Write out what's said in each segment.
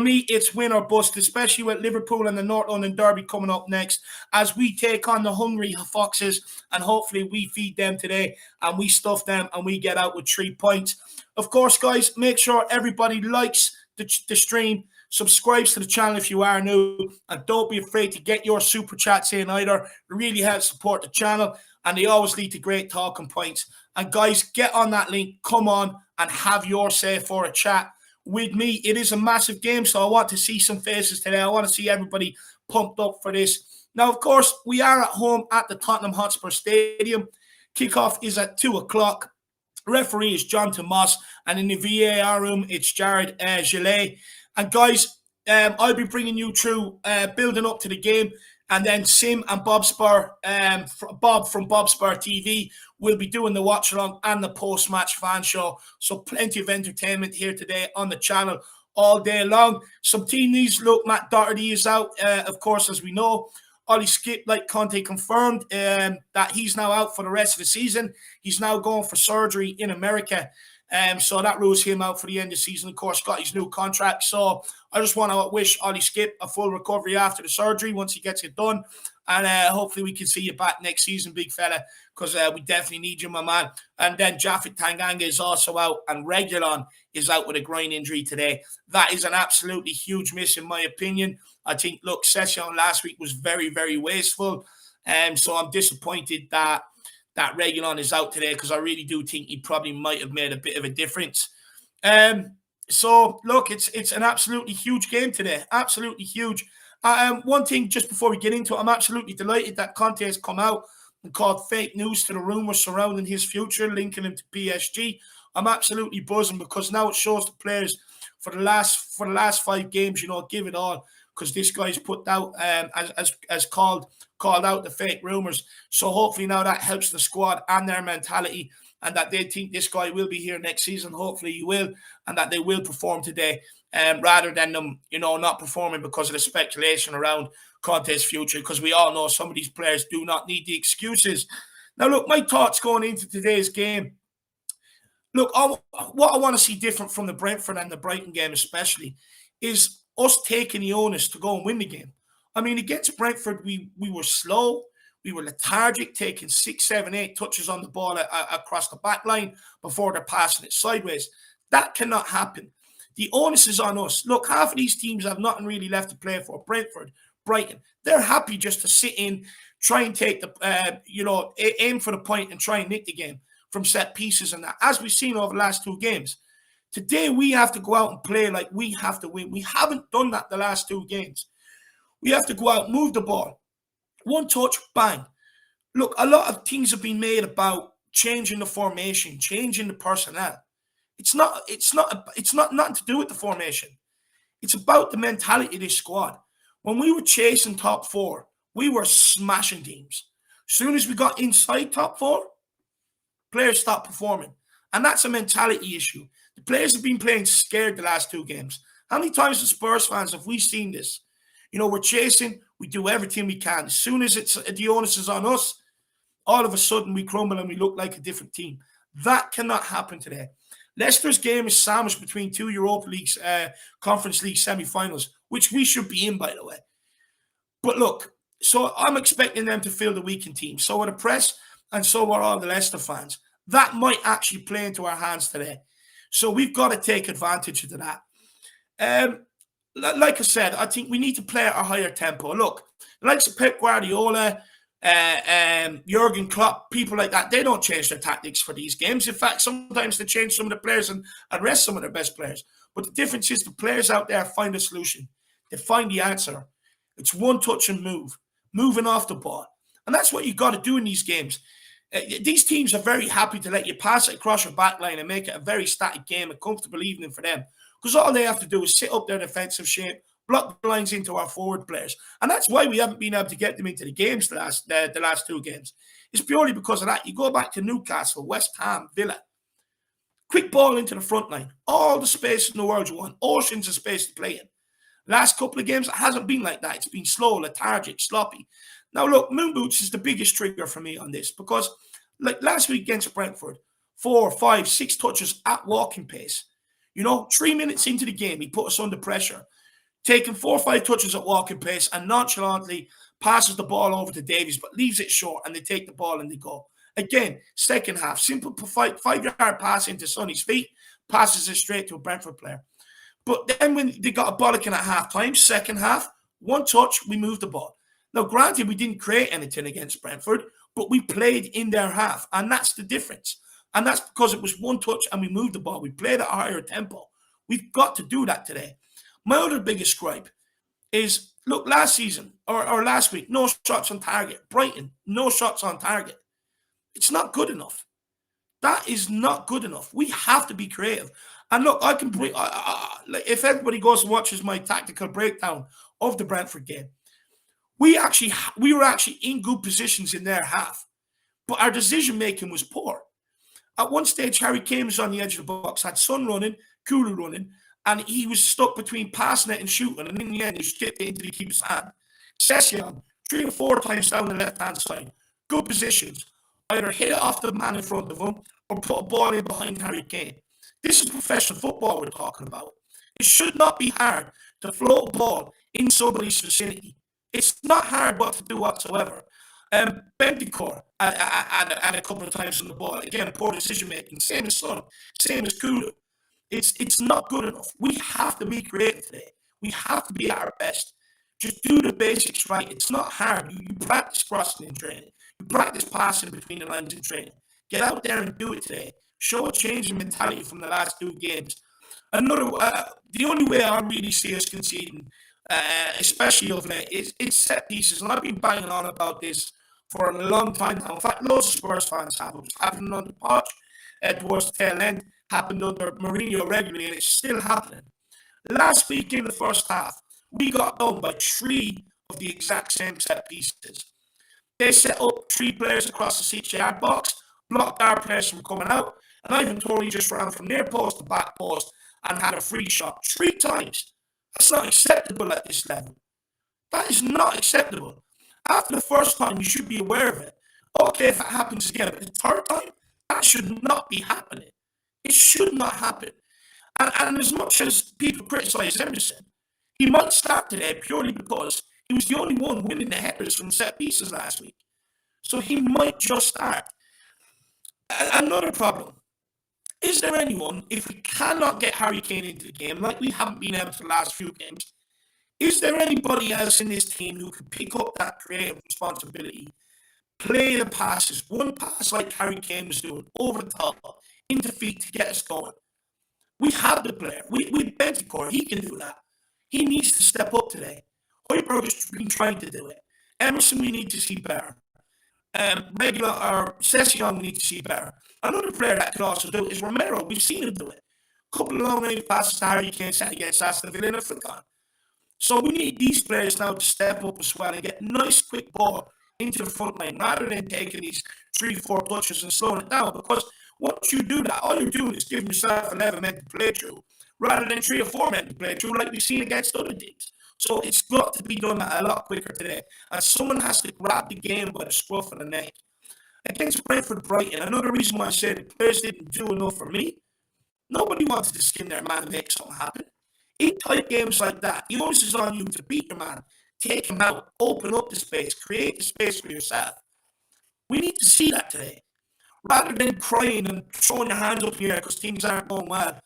me, it's win or bust, especially with Liverpool and the North London Derby coming up next as we take on the hungry Foxes, and hopefully we feed them today and we stuff them and we get out with 3 points. Of course, guys, make sure everybody likes the stream, subscribes to the channel if you are new, and don't be afraid to get your super chats in either. It really helps support the channel, and they always lead to great talking points. And guys, get on that link, come on and have your say for a chat with me. It is a massive game, so I want to see some faces today. I want to see everybody pumped up for this. Now, of course, we are at home at the Tottenham Hotspur Stadium. Kickoff is at 2 o'clock. Referee is John Tomas, and in the VAR room, it's Jared Gillet. And guys, I'll be bringing you through building up to the game, and then Sim and Bob Spur, Bob from Bob Spur TV, will be doing the watch along and the post-match fan show. So plenty of entertainment here today on the channel all day long. Some team news. Look, Matt Doherty is out, of course, as we know. Ollie Skip, like Conte confirmed, that he's now out for the rest of the season. He's now going for surgery in America. So that rules him out for the end of the season. Of course, got his new contract. So I just want to wish Ollie Skip a full recovery after the surgery once he gets it done. And hopefully we can see you back next season, big fella, because we definitely need you, my man. And then Japhet Tanganga is also out, and Reguilon is out with a groin injury today. That is an absolutely huge miss, in my opinion. I think, look, Session last week was very, very wasteful. So I'm disappointed that Reguilon is out today, because I really do think he probably might have made a bit of a difference. So, look, it's an absolutely huge game today. Absolutely huge. One thing just before we get into it, I'm absolutely delighted that Conte has come out and called fake news to the rumours surrounding his future, linking him to PSG. I'm absolutely buzzing, because now it shows the players for the last 5 games, give it all, because this guy's put out as called out the fake rumours. So hopefully now that helps the squad and their mentality, and that they think this guy will be here next season. Hopefully he will, and that they will perform today, rather than them, not performing because of the speculation around Conte's future, because we all know some of these players do not need the excuses. Now, look, my thoughts going into today's game. Look, what I want to see different from the Brentford and the Brighton game especially is us taking the onus to go and win the game. I mean, against Brentford, we were slow. We were lethargic, taking 6, 7, 8 touches on the ball across the back line before they're passing it sideways. That cannot happen. The onus is on us. Look, half of these teams have nothing really left to play for. Brentford, Brighton, they're happy just to sit in, try and take the, aim for the point and try and nick the game from set pieces and that, as we've seen over the last 2 games. Today, we have to go out and play like we have to win. We haven't done that the last 2 games. We have to go out, move the ball. 1 touch, bang. Look, a lot of things have been made about changing the formation, changing the personnel. It's not nothing to do with the formation. It's about the mentality of this squad. When we were chasing top 4, we were smashing teams. As soon as we got inside top 4, players stopped performing. And that's a mentality issue. The players have been playing scared the last 2 games. How many times as Spurs fans have we seen this? We're chasing, we do everything we can. As soon as the onus is on us, all of a sudden we crumble and we look like a different team. That cannot happen today. Leicester's game is sandwiched between 2 Europa League Conference League semi-finals, which we should be in, by the way. But look, so I'm expecting them to field a weakened team. So are the press, and so are all the Leicester fans. That might actually play into our hands today. So we've got to take advantage of that. Like I said, I think we need to play at a higher tempo. Look, the likes of Pep Guardiola, Jurgen Klopp, people like that, they don't change their tactics for these games. In fact, sometimes they change some of the players and rest some of their best players. But the difference is the players out there find a solution. They find the answer. It's 1 touch and move, moving off the ball. And that's what you got to do in these games. These teams are very happy to let you pass it across your back line and make it a very static game, a comfortable evening for them. Because all they have to do is sit up their defensive shape, block the lines into our forward players. And that's why we haven't been able to get them into the games the last 2 games. It's purely because of that. You go back to Newcastle, West Ham, Villa. Quick ball into the front line. All the space in the world you want. Oceans of space to play in. Last couple of games, it hasn't been like that. It's been slow, lethargic, sloppy. Now, look, moon boots is the biggest trigger for me on this, because like last week against Brentford, 4, 5, 6 touches at walking pace. 3 minutes into the game, he put us under pressure. taking 4 or 5 touches at walking pace and nonchalantly passes the ball over to Davies, but leaves it short, and they take the ball and they go. Again, second half, simple 5-yard pass into Sonny's feet, passes it straight to a Brentford player. But then when they got a bollocking at half-time, second half, one touch, we moved the ball. Now, granted, we didn't create anything against Brentford, but we played in their half, and that's the difference. And that's because it was one touch and we moved the ball. We played at a higher tempo. We've got to do that today. My other biggest gripe is, look, last season or last week, no shots on target. Brighton, no shots on target. It's not good enough. That is not good enough. We have to be creative. And look, I can bring. If everybody goes and watches my tactical breakdown of the Brentford game, we were actually in good positions in their half, but our decision making was poor. At one stage, Harry Kane was on the edge of the box, had Son running, Kulu running, and he was stuck between passing it and shooting. And in the end, he skipped it into the keeper's hand. Session 3 or 4 times down the left-hand side, good positions. Either hit it off the man in front of him or put a ball in behind Harry Kane. This is professional football we're talking about. It should not be hard to float a ball in somebody's vicinity. It's not hard what to do whatsoever. Bendicor and a couple of times on the ball. Again, poor decision making. Same as Son, same as Kulu. It's not good enough. We have to be creative today. We have to be at our best. Just do the basics right. It's not hard. You practice crossing in training. You practice passing between the lines in training. Get out there and do it today. Show a change in mentality from the last 2 games. The only way I really see us conceding, especially of late, is set pieces. And I've been banging on about this for a long time now. In fact, loads of Spurs fans have. It was happening under Poch towards the tail end, happened under Mourinho regularly, and it's still happening. Last week in the first half, we got done by 3 of the exact same set pieces. They set up 3 players across the 6-yard box, blocked our players from coming out, and Ivan Toney just ran from near post to back post and had a free shot 3 times. That's not acceptable at this level. That is not acceptable. After the first time, you should be aware of it. Okay, if it happens again, but the third time, that should not be happening. It should not happen. And as much as people criticise Emerson, he might start today purely because he was the only one winning the headers from set pieces last week. So he might just start. Another problem. Is there anyone, if we cannot get Harry Kane into the game, like we haven't been able for the last few games, is there anybody else in this team who can pick up that creative responsibility, play the passes, one pass like Harry Kane was doing, over the top, into feet to get us going? We have the player. We Bentancur, he can do that. He needs to step up today. Højbjerg has been trying to do it. Emerson, we need to see better. Session, we need to see better. Another player that could also do it is Romero. We've seen him do it. A couple of long-range passes to Harry Kane set against Aston Villa and Africa. So we need these players now to step up as well and get nice, quick ball into the front line rather than taking these 3-4 touches and slowing it down. Because once you do that, all you're doing is giving yourself 11 men to play through rather than 3 or 4 men to play through like we've seen against other teams. So it's got to be done a lot quicker today. And someone has to grab the game by the scruff of the neck. Against Brentford Brighton, another reason why I said the players didn't do enough for me, nobody wanted to skin their man and make something happen. In tight games like that, the onus is on you to beat your man, take him out, open up the space, create the space for yourself. We need to see that today. Rather than crying and throwing your hands up in the air because things aren't going well,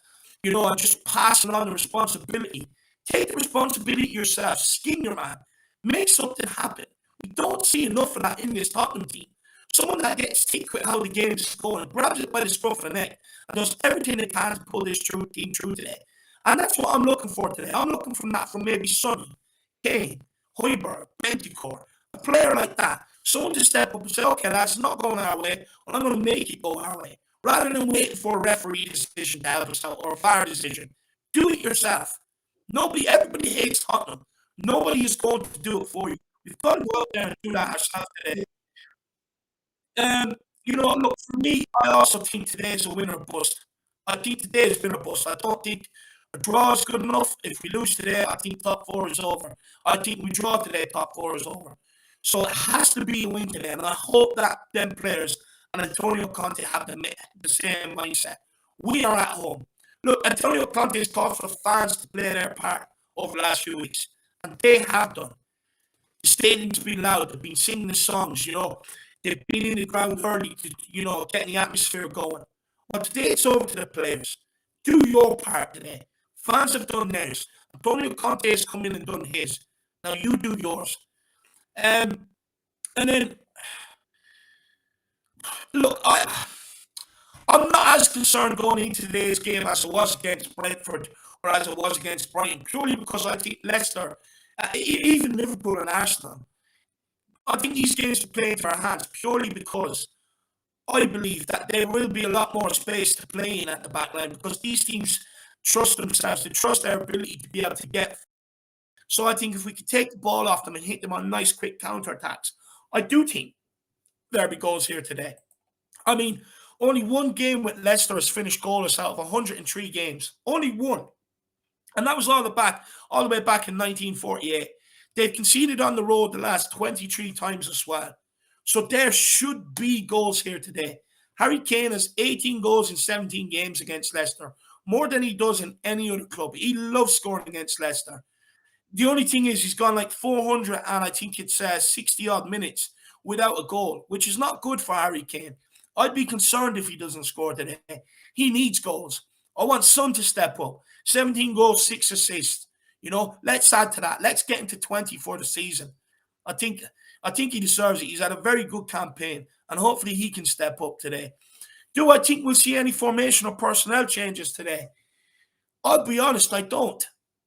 and just passing on the responsibility. Take the responsibility yourself, skin your man, make something happen. We don't see enough of that in this Tottenham team. Someone that gets ticked with how the game is going, grabs it by the scruff of the neck, and does everything they can to pull this team through today. And that's what I'm looking for today. I'm looking from maybe Sonny, Kane, Højbjerg, Bentancur, a player like that. Someone to step up and say, okay, that's not going our way, well, I'm going to make it go our way. Rather than waiting for a referee decision to help us out or a VAR decision. Do it yourself. Everybody hates Tottenham. Nobody is going to do it for you. We've got to go out there and do that ourselves today. Look, for me, I also think today is a winner bust. I think today has been a bust. I don't think a draw is good enough. If we lose today, I think top 4 is over. I think we draw today, top 4 is over. So it has to be a win today, and I hope that them players and Antonio Conte have the same mindset. We are at home. Look, Antonio Conte has called for the fans to play their part. over the last few weeks. And they have done. The stadium's been loud. They've been singing the songs, They've been in the ground early to, get the atmosphere going. Well, today it's over to the players. Do your part today. Fans have done theirs. Antonio Conte has come in and done his. Now you do yours. And then, look, I'm not as concerned going into today's game as I was against Brentford or as I was against Brighton, purely because I think Leicester, even Liverpool and Arsenal, I think these games are playing into our hands purely because I believe that there will be a lot more space to play in at the back line because these teams trust themselves, they trust their ability to be able to get. So I think if we could take the ball off them and hit them on nice quick counter-attacks, I do think there'll be goals here today. I mean, only one game with Leicester has finished goalless out of 103 games. Only one. And that was all the way back in 1948. They've conceded on the road the last 23 times as well. So there should be goals here today. Harry Kane has 18 goals in 17 games against Leicester, more than he does in any other club. He loves scoring against Leicester. The only thing is he's gone like 400 and I think it's 60-odd minutes without a goal, which is not good for Harry Kane. I'd be concerned if he doesn't score today. He needs goals. I want Son to step up. 17 goals, 6 assists. Let's add to that. Let's get him to 20 for the season. I think he deserves it. He's had a very good campaign, and hopefully he can step up today. Do I think we'll see any formation or personnel changes today? I'll be honest, I don't.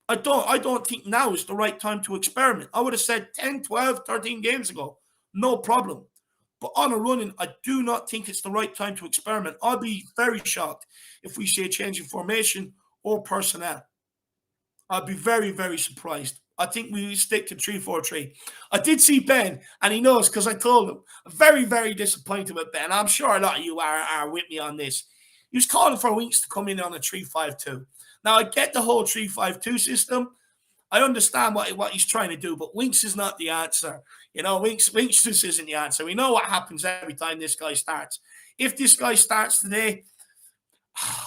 I don't think now is the right time to experiment. I would have said 10, 12, 13 games ago. No problem. But on a running, I do not think it's the right time to experiment. I'll be very shocked if we see a change in formation or personnel. I'd be very, very surprised. I think we stick to 3-4-3. I did see Ben, and he knows because I told him. Very, very disappointed with Ben. I'm sure a lot of you are with me on this. He was calling for Winks to come in on a 3-5-2. Now, I get the whole 3-5-2 system. I understand what he's trying to do, but Winks is not the answer. Winks just isn't the answer. We know what happens every time this guy starts. If this guy starts today,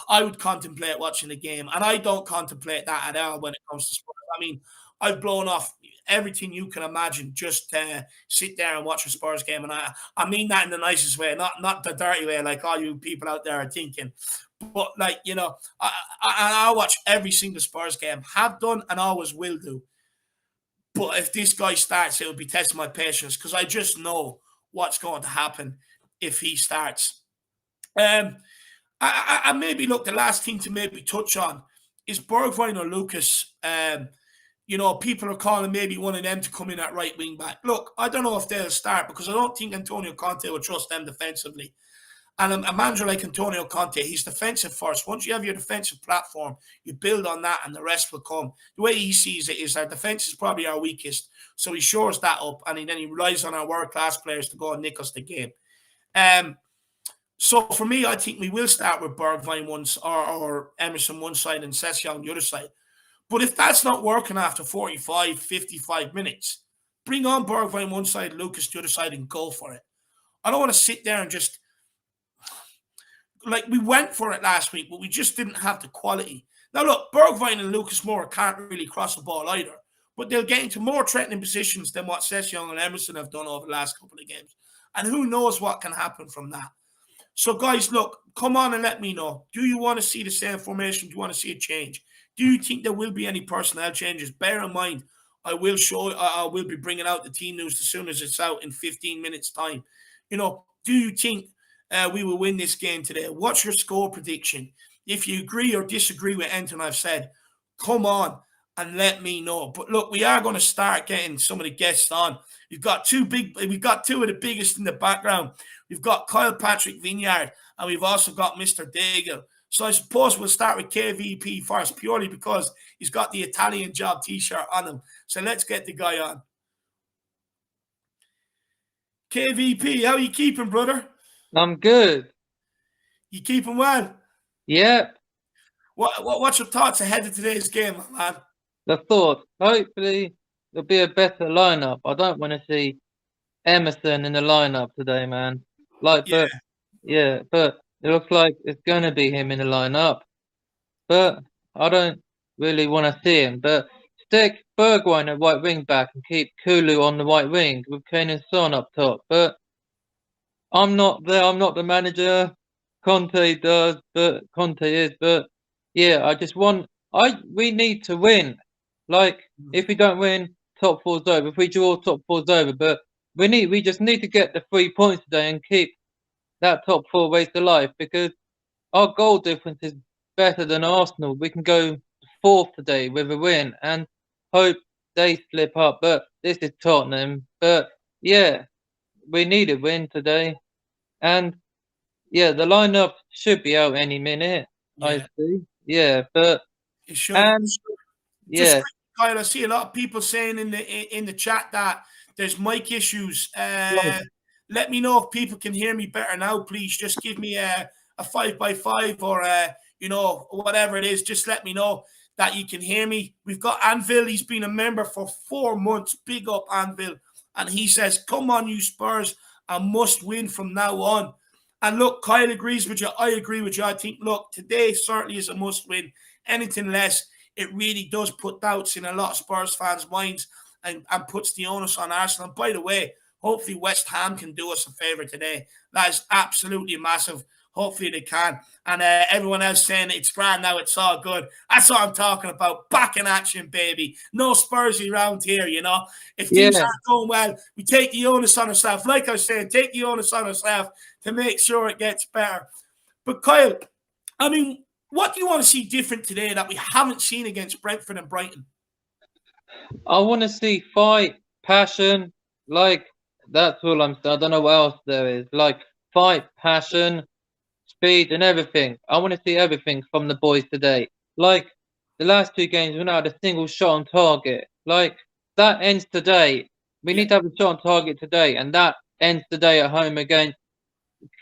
I would contemplate watching the game, and I don't contemplate that at all when it comes to Spurs. I mean, I've blown off everything you can imagine just to sit there and watch a Spurs game, and I mean that in the nicest way, not the dirty way like all you people out there are thinking. But I watch every single Spurs game, have done and always will do. But if this guy starts, it will be testing my patience because I just know what's going to happen if he starts. I maybe look, the last thing to maybe touch on is Bergwijn or Lucas. People are calling maybe one of them to come in at right wing back. Look, I don't know if they'll start because I don't think Antonio Conte will trust them defensively. And a manager like Antonio Conte, he's defensive first. Once you have your defensive platform, you build on that and the rest will come. The way he sees it is our defense is probably our weakest. So he shores that up and then he relies on our world-class players to go and nick us the game. So for me, I think we will start with Bergwijn once or Emerson one side and Sessegnon on the other side. But if that's not working after 45, 55 minutes, bring on Bergwijn one side, Lucas the other side and go for it. I don't want to sit there and just... we went for it last week, but we just didn't have the quality. Now, look, Bergwijn and Lucas Moura can't really cross the ball either, but they'll get into more threatening positions than what Sessegnon and Emerson have done over the last couple of games. And who knows what can happen from that. So, guys, look, come on and let me know. Do you want to see the same formation? Do you want to see a change? Do you think there will be any personnel changes? Bear in mind, I will be bringing out the team news as soon as it's out in 15 minutes' time. Do you think we will win this game today? What's your score prediction? If you agree or disagree with anything I've said, come on and let me know. But look, we are going to start getting some of the guests on. We've got two of the biggest in the background. We've got Kyle Patrick Vineyard and we've also got Mr. Daigle. So I suppose we'll start with KVP first, purely because he's got the Italian job t-shirt on him. So let's get the guy on. KVP, how are you keeping, brother? I'm good. You keeping well? Yep. What's your thoughts ahead of today's game, man? The thought, hopefully there'll be a better lineup. I don't want to see Emerson in the lineup today, man. But it looks like it's going to be him in the lineup. But I don't really want to see him. But stick Bergwijn at right wing back and keep Kulu on the right wing with Kane and Son up top. But I'm not there. I'm not the manager. Conte does, but Conte is. But yeah, I just want. We need to win. Like if we don't win, top four's over. If we draw, top four's over. But we just need to get the 3 points today and keep that top four race alive because our goal difference is better than Arsenal. We can go fourth today with a win and hope they slip up. But this is Tottenham. But yeah, we need a win today. And yeah, the lineup should be out any minute. I Yeah, see. Yeah, but it should. and Just yeah, Kyle, I see a lot of people saying in the chat that there's mic issues. well, Let me know if people can hear me better now. Please, just give me a 5x5 or whatever it is. Just let me know that you can hear me. We've got Anvil. He's been a member for 4 months. Big up Anvil, and he says, "Come on, you Spurs, I must win from now on." And look, Kyle agrees with you. I agree with you. I think, look, today certainly is a must win. Anything less, it really does put doubts in a lot of Spurs fans' minds and puts the onus on Arsenal. And by the way, hopefully West Ham can do us a favour today. That is absolutely massive. Hopefully they can. And everyone else saying it's grand now, it's all good. That's what I'm talking about. Back in action, baby. No Spursy around here, you know. If things yeah, aren't going well, we take the onus on ourselves. Like I was saying, take the onus on ourselves to make sure it gets better. But Kyle, I mean, what do you want to see different today that we haven't seen against Brentford and Brighton? I want to see fight, passion, like that's all I'm saying. I don't know what else there is. Like fight, passion, speed, and everything. I want to see everything from the boys today. Like the last 2 games, we're not had a single shot on target. Like that ends today. We Yeah, need to have a shot on target today, and that ends today at home against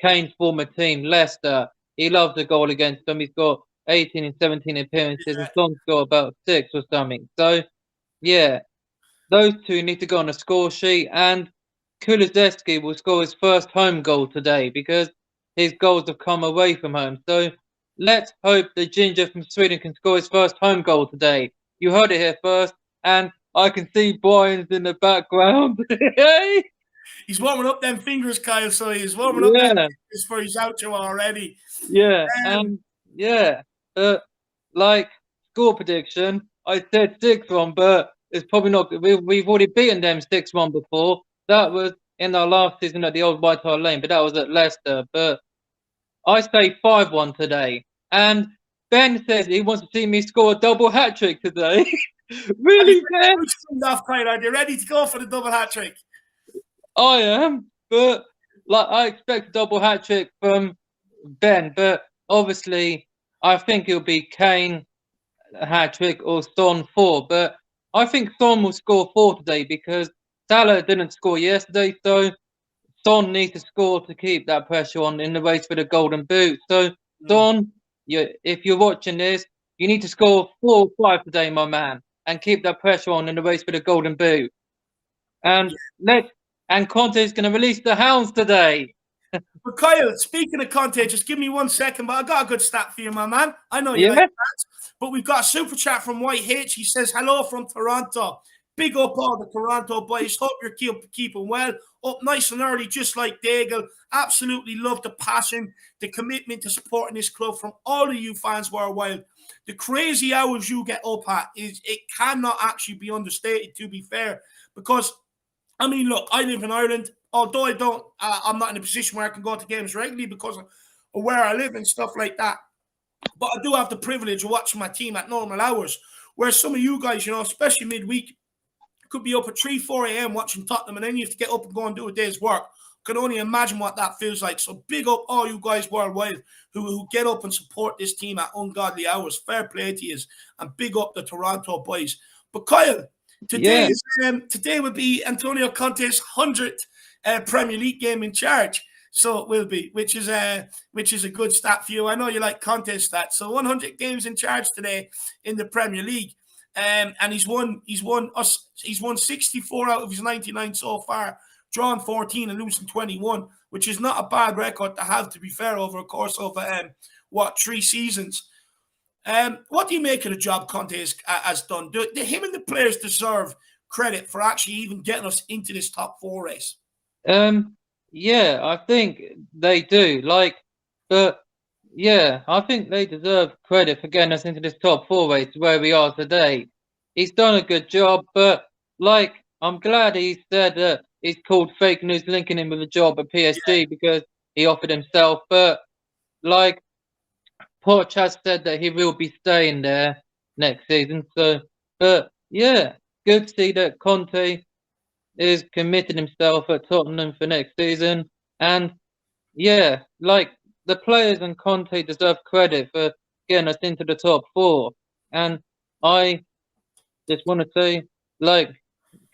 Kane's former team, Leicester. He loves a goal against them. He's got 18 and 17 appearances. His son's got about 6 or something. So, yeah, those two need to go on a score sheet. And Kulusevski will score his first home goal today because his goals have come away from home. So, let's hope the ginger from Sweden can score his first home goal today. You heard it here first. And I can see Brian's in the background. Hey! he's warming up them fingers, Kyle. So he's warming up them Yeah. fingers for his outro already. Yeah, Um, and yeah, like score prediction, I said 6-1, but it's probably not. We've already beaten them 6-1 before. That was in our last season at the old White Hart Lane, but that was at Leicester. But I say 5-1 today. And Ben says he wants to see me score a double hat trick today. are you Really, Ben? enough, Kyle? Are you ready to go for the double hat trick? I am, but like I expect a double hat trick from Ben, but obviously I think it'll be Kane a hat trick or Son 4. But I think Son will score 4 today because Salah didn't score yesterday, so Son needs to score to keep that pressure on in the race for the golden boot. So Son, if you're watching this, you need to score 4 or 5 today, my man, and keep that pressure on in the race for the golden boot. And let and Conte is going to release the hounds today. But Kyle, speaking of Conte, just give me 1 second, but I got a good stat for you, my man. I know you Yeah, like that. But we've got a super chat from White H. He says, hello from Toronto. Big up all the Toronto boys. Hope you're keeping well. Up nice and early, just like Daigle. Absolutely love the passion, the commitment to supporting this club from all of you fans worldwide. The crazy hours you get up at, it cannot actually be understated, to be fair. Because, I mean, look, I live in Ireland. Although I'm not in a position where I can go to games regularly because of where I live and stuff like that. But I do have the privilege of watching my team at normal hours. Whereas some of you guys, especially midweek, could be up at 3, 4 a.m. watching Tottenham, and then you have to get up and go and do a day's work. Can only imagine what that feels like. So big up all you guys worldwide who get up and support this team at ungodly hours. Fair play to you, and big up the Toronto boys. But Kyle, yeah, today will be Antonio Conte's 100th Premier League game in charge. So it will be, which is a good stat for you. I know you like Conte stats. So 100 games in charge today in the Premier League. And he's won 64 out of his 99 so far, drawn 14 and losing 21, which is not a bad record to have, to be fair, over a course of 3 seasons. What do you make of the job Conte has done? Do him and the players deserve credit for actually even getting us into this top 4 race? Yeah, I think they do. But yeah, I think they deserve credit for getting us into this top 4 race where we are today. He's done a good job, but I'm glad he said that he's called fake news linking him with a job at PSG because he offered himself. But like Poch has said that he will be staying there next season. So, but yeah, good to see that Conte is committed himself at Tottenham for next season. And yeah, the players and Conte deserve credit for getting us into the top 4. And I just want to say, like,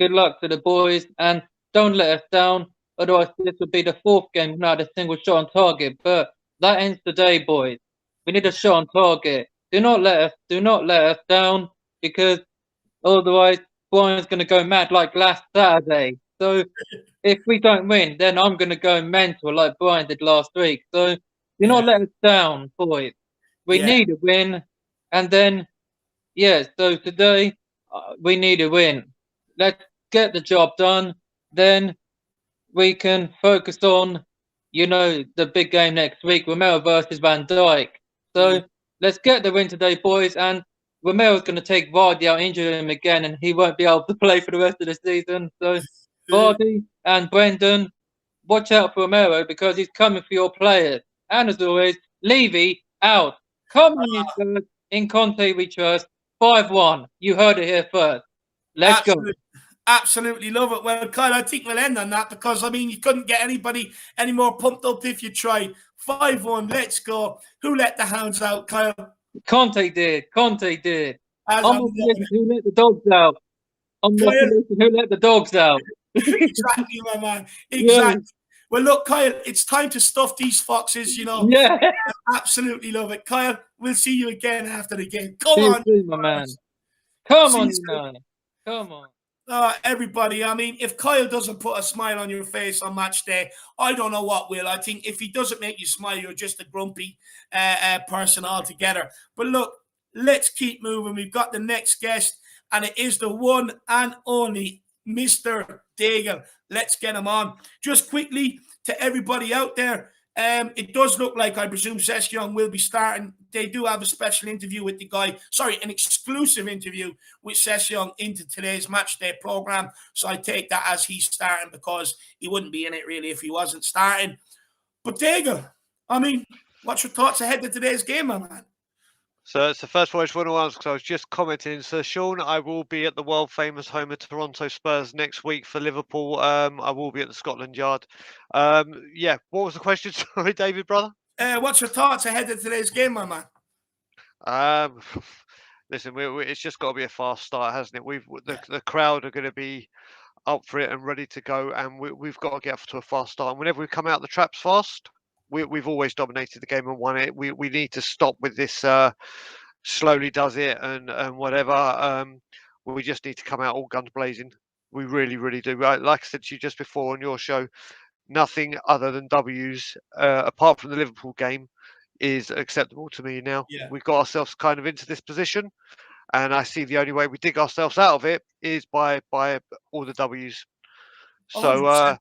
good luck to the boys and don't let us down. Otherwise, this would be the 4th game without a single shot on target. But that ends the day, boys. We need a shot on target. Do not let us down because otherwise, Brian's going to go mad like last Saturday. So if we don't win, then I'm going to go mental like Brian did last week. So do not let us down, boys. We Yeah. need a win. And then, yeah, so today we need a win. Let's get the job done. Then we can focus on, the big game next week, Romero versus Van Dijk. So let's get the win today, boys. And Romero's going to take Vardy out, injure him again, and he won't be able to play for the rest of the season. So Vardy and Brendan, watch out for Romero because he's coming for your players. And as always, Levy out. Come on, you Spurs. In Conte we trust. 5-1. You heard it here first. Let's go. Absolutely love it. Well, Kyle, I think we'll end on that because, I mean, you couldn't get anybody any more pumped up if you tried. 5-1, let's go. Who let the hounds out, Kyle? Conte did. Conte did. As I'm not who let the dogs out. I'm not who let the dogs out. Exactly, my man. Exactly. Yeah. Well, look, Kyle, it's time to stuff these foxes, Yeah. I absolutely love it. Kyle, we'll see you again after the game. Come on. Soon, my man. Come on, man. Come on. Everybody, I mean, if Kyle doesn't put a smile on your face on match day, I don't know what will. I think if he doesn't make you smile, you're just a grumpy person altogether. But look, let's keep moving. We've got the next guest, and it is the one and only Mr. Daigle. Let's get him on. Just quickly to everybody out there, it does look like, I presume, Session will be starting. They do have a special interview with the guy. Sorry, an exclusive interview with Session into today's match day program. So I take that as he's starting because he wouldn't be in it really if he wasn't starting. But Daigle, I mean, what's your thoughts ahead of today's game, my man? So it's the first one I just want to ask because I was just commenting. So Sean, I will be at the world famous home of Toronto Spurs next week for Liverpool. I will be at the Scotland Yard. Yeah, what was the question? Sorry, David, brother. What's your thoughts ahead of today's game, my man? Listen, it's just got to be a fast start, hasn't it? The crowd are going to be up for it and ready to go, and we've got to get off to a fast start. And whenever we come out the traps fast, we've always dominated the game and won it. We need to stop with this slowly does it and whatever. We just need to come out all guns blazing. We really, really do. Like I said to you just before on your show, nothing other than W's, apart from the Liverpool game, is acceptable to me now. Yeah. We've got ourselves kind of into this position, and I see the only way we dig ourselves out of it is by all the W's. So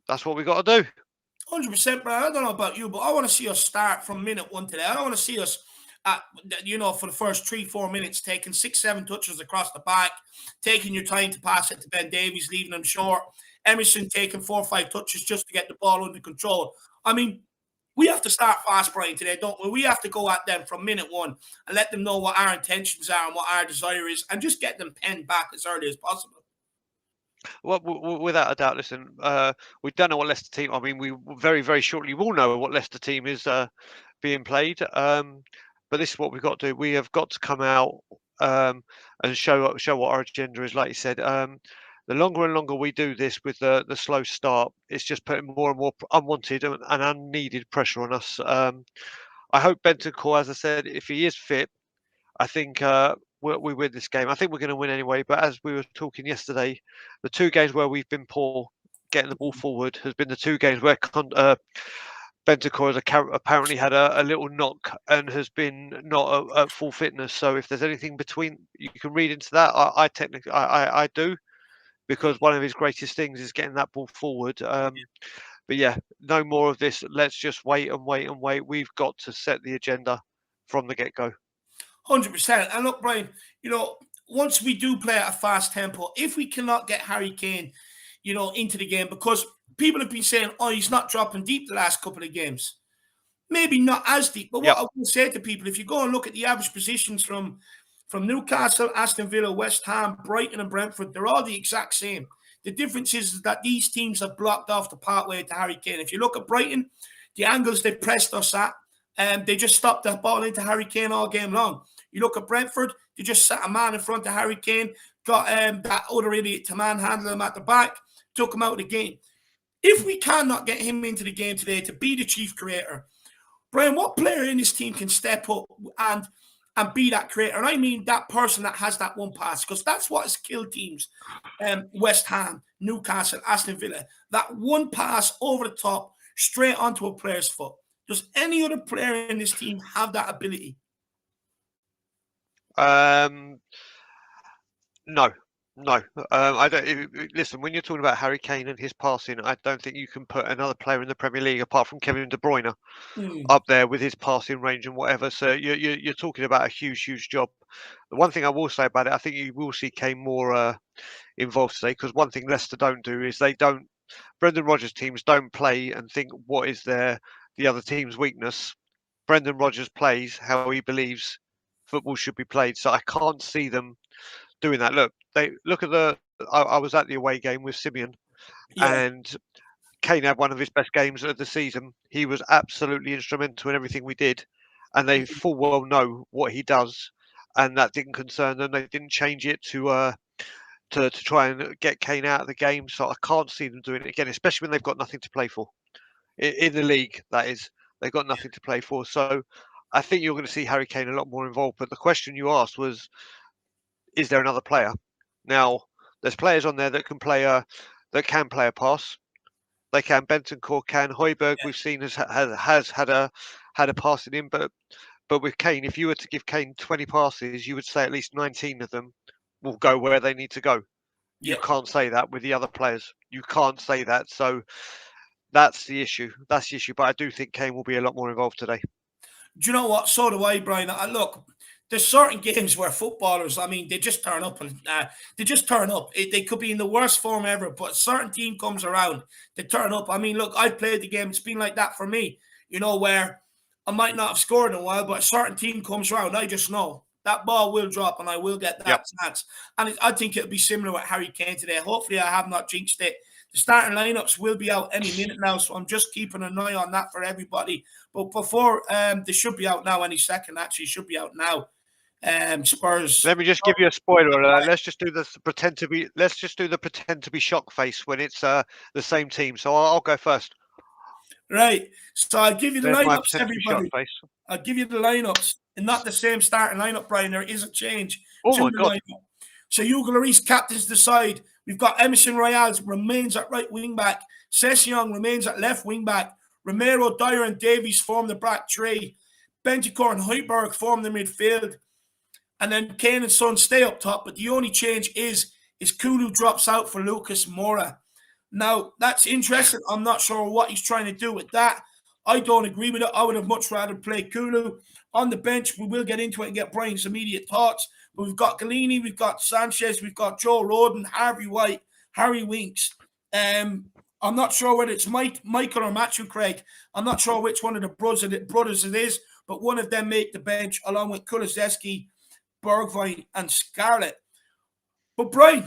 that's what we got to do. 100%, bro. I don't know about you, but I want to see us start from minute 1 today. I don't want to see us, for the first 3-4 minutes, taking 6-7 touches across the back, taking your time to pass it to Ben Davies, leaving him short. Emerson taking 4 or 5 touches just to get the ball under control. I mean, we have to start fast, Brian, today, don't we? We have to go at them from minute 1 and let them know what our intentions are and what our desire is and just get them penned back as early as possible. Well, without a doubt, listen, we don't know what Leicester team. I mean, we very, very shortly will know what Leicester team is being played. But this is what we've got to do. We have got to come out and show what our agenda is. Like you said, the longer and longer we do this with the slow start, it's just putting more and more unwanted and unneeded pressure on us. I hope Bentancur, as I said, if he is fit, I think we win this game. I think we're going to win anyway. But as we were talking yesterday, the 2 games where we've been poor getting the ball forward has been the 2 games where Bentancur has apparently had a little knock and has been not at full fitness. So if there's anything between you can read into that, I do, because one of his greatest things is getting that ball forward. But yeah, no more of this. Let's just wait and wait and wait. We've got to set the agenda from the get-go. 100%. And look, Brian, once we do play at a fast tempo, if we cannot get Harry Kane, into the game, because people have been saying, oh, he's not dropping deep the last couple of games. Maybe not as deep, but what I want to say to people, if you go and look at the average positions from Newcastle, Aston Villa, West Ham, Brighton and Brentford, they're all the exact same. The difference is that these teams have blocked off the pathway to Harry Kane. If you look at Brighton, the angles they pressed us at, they just stopped the ball into Harry Kane all game long. You look at Brentford, they just sat a man in front of Harry Kane, got that other idiot to manhandle him at the back, took him out of the game. If we cannot get him into the game today to be the chief creator, Brian, what player in this team can step up and be that creator? And I mean that person that has that one pass, because that's what has killed teams. West Ham, Newcastle, Aston Villa. That one pass over the top, straight onto a player's foot. Does any other player in this team have that ability? No. I don't. Listen, when you're talking about Harry Kane and his passing, I don't think you can put another player in the Premier League apart from Kevin De Bruyne up there with his passing range and whatever. So you're talking about a huge job. The one thing I will say about it, I think you will see Kane more involved today, because one thing Leicester don't do is Brendan Rodgers teams don't play and think what is the other team's weakness. Brendan Rodgers plays how he believes football should be played. So I can't see them doing that. Look at I was at the away game with Simeon, and Kane had one of his best games of the season. He was absolutely instrumental in everything we did, and they full well know what he does, and that didn't concern them. They didn't change it to try and get Kane out of the game. So I can't see them doing it again, especially when they've got nothing to play for in the league. That is, they've got nothing to play for. So I think you're going to see Harry Kane a lot more involved. But the question you asked was, is there another player? Now, there's players on there that can play a pass. They can. Bentancur can. Højbjerg, we've seen has had a passing in, but with Kane, if you were to give Kane 20 passes, you would say at least 19 of them will go where they need to go. You can't say that with the other players. You can't say that. So that's the issue. That's the issue. But I do think Kane will be a lot more involved today. Do you know what? So do I, Brian. Look, there's certain games where footballers, they just turn up and they just turn up. They could be in the worst form ever, but a certain team comes around, they turn up. Look, I've played the game. It's been like that for me, where I might not have scored in a while, but a certain team comes around. I just know that ball will drop and I will get that chance. And I think it'll be similar with Harry Kane today. Hopefully, I have not jinxed it. The starting lineups will be out any minute now, so I'm just keeping an eye on that for everybody. But before they should be out now, any second actually should be out now. Spurs. Let me just give you a spoiler. Let's just do the pretend to be shock face when it's the same team. So I'll go first. Right. So I'll give you the lineups, everybody. I'll give you the lineups, and not the same starting lineup, Brian. There is a change. Oh my God. Lineup. So Hugo Lloris captains the side. We've got Emerson Royal remains at right wing back. Sessegnon remains at left wing back. Romero, Dyer, and Davies form the back three. Bentancur and Højbjerg form the midfield. And then Kane and Son stay up top. But the only change is Kulu drops out for Lucas Moura. Now, that's interesting. I'm not sure what he's trying to do with that. I don't agree with it. I would have much rather played Kulu. On the bench, we will get into it and get Brian's immediate thoughts. But we've got Galini, we've got Sanchez, we've got Joe Rodon, Harvey White, Harry Winks. I'm not sure whether it's Michael or Matthew Craig. I'm not sure which one of the brothers it is, but one of them make the bench along with Kulusevski, Bergwijn, and Scarlett. But Brian,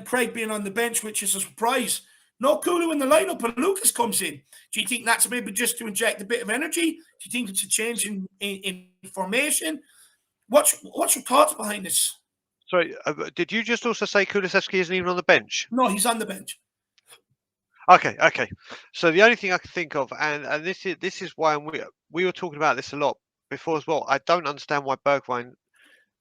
Craig being on the bench, which is a surprise. No Kulu in the lineup and Lucas comes in. Do you think that's maybe just to inject a bit of energy? Do you think it's a change in formation? What's your thoughts behind this? Sorry, did you just also say Kulusevski isn't even on the bench? No, he's on the bench. Okay. So the only thing I can think of, and this is why we were talking about this a lot before as well. I don't understand why Bergwijn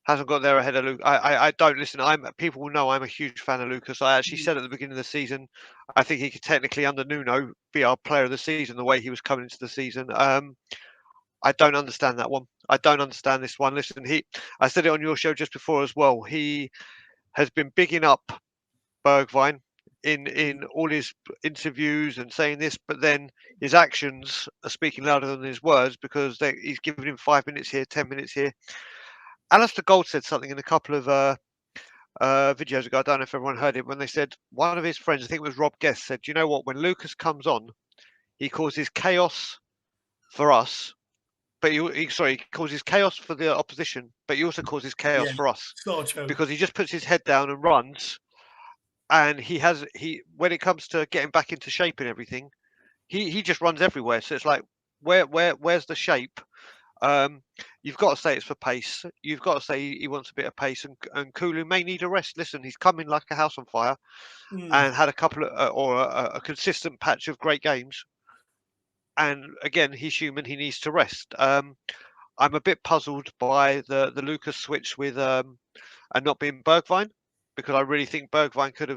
Hasn't got there ahead of Luke. I don't listen. People will know I'm a huge fan of Lucas. I actually said at the beginning of the season, I think he could technically under Nuno be our player of the season the way he was coming into the season. I don't understand that one. I don't understand this one. Listen, I said it on your show just before as well. He has been bigging up Bergwijn in all his interviews and saying this, but then his actions are speaking louder than his words because he's giving him 5 minutes here, 10 minutes here. Alistair Gold said something in a couple of videos ago. I don't know if everyone heard it when they said one of his friends, I think it was Rob Guest, said, "You know what? When Lucas comes on, he causes chaos for us, but he causes chaos for the opposition, but he also causes chaos Yeah, for us so true. because he just puts his head down and runs, and when it comes to getting back into shape and everything, he just runs everywhere. So it's like, where's the shape?" You've got to say it's for pace. You've got to say he wants a bit of pace, and Kulu may need a rest. Listen, he's coming like a house on fire, and had a couple of a consistent patch of great games. And again, he's human. He needs to rest. I'm a bit puzzled by the Lucas switch with and not being Bergwijn, because I really think Bergwijn could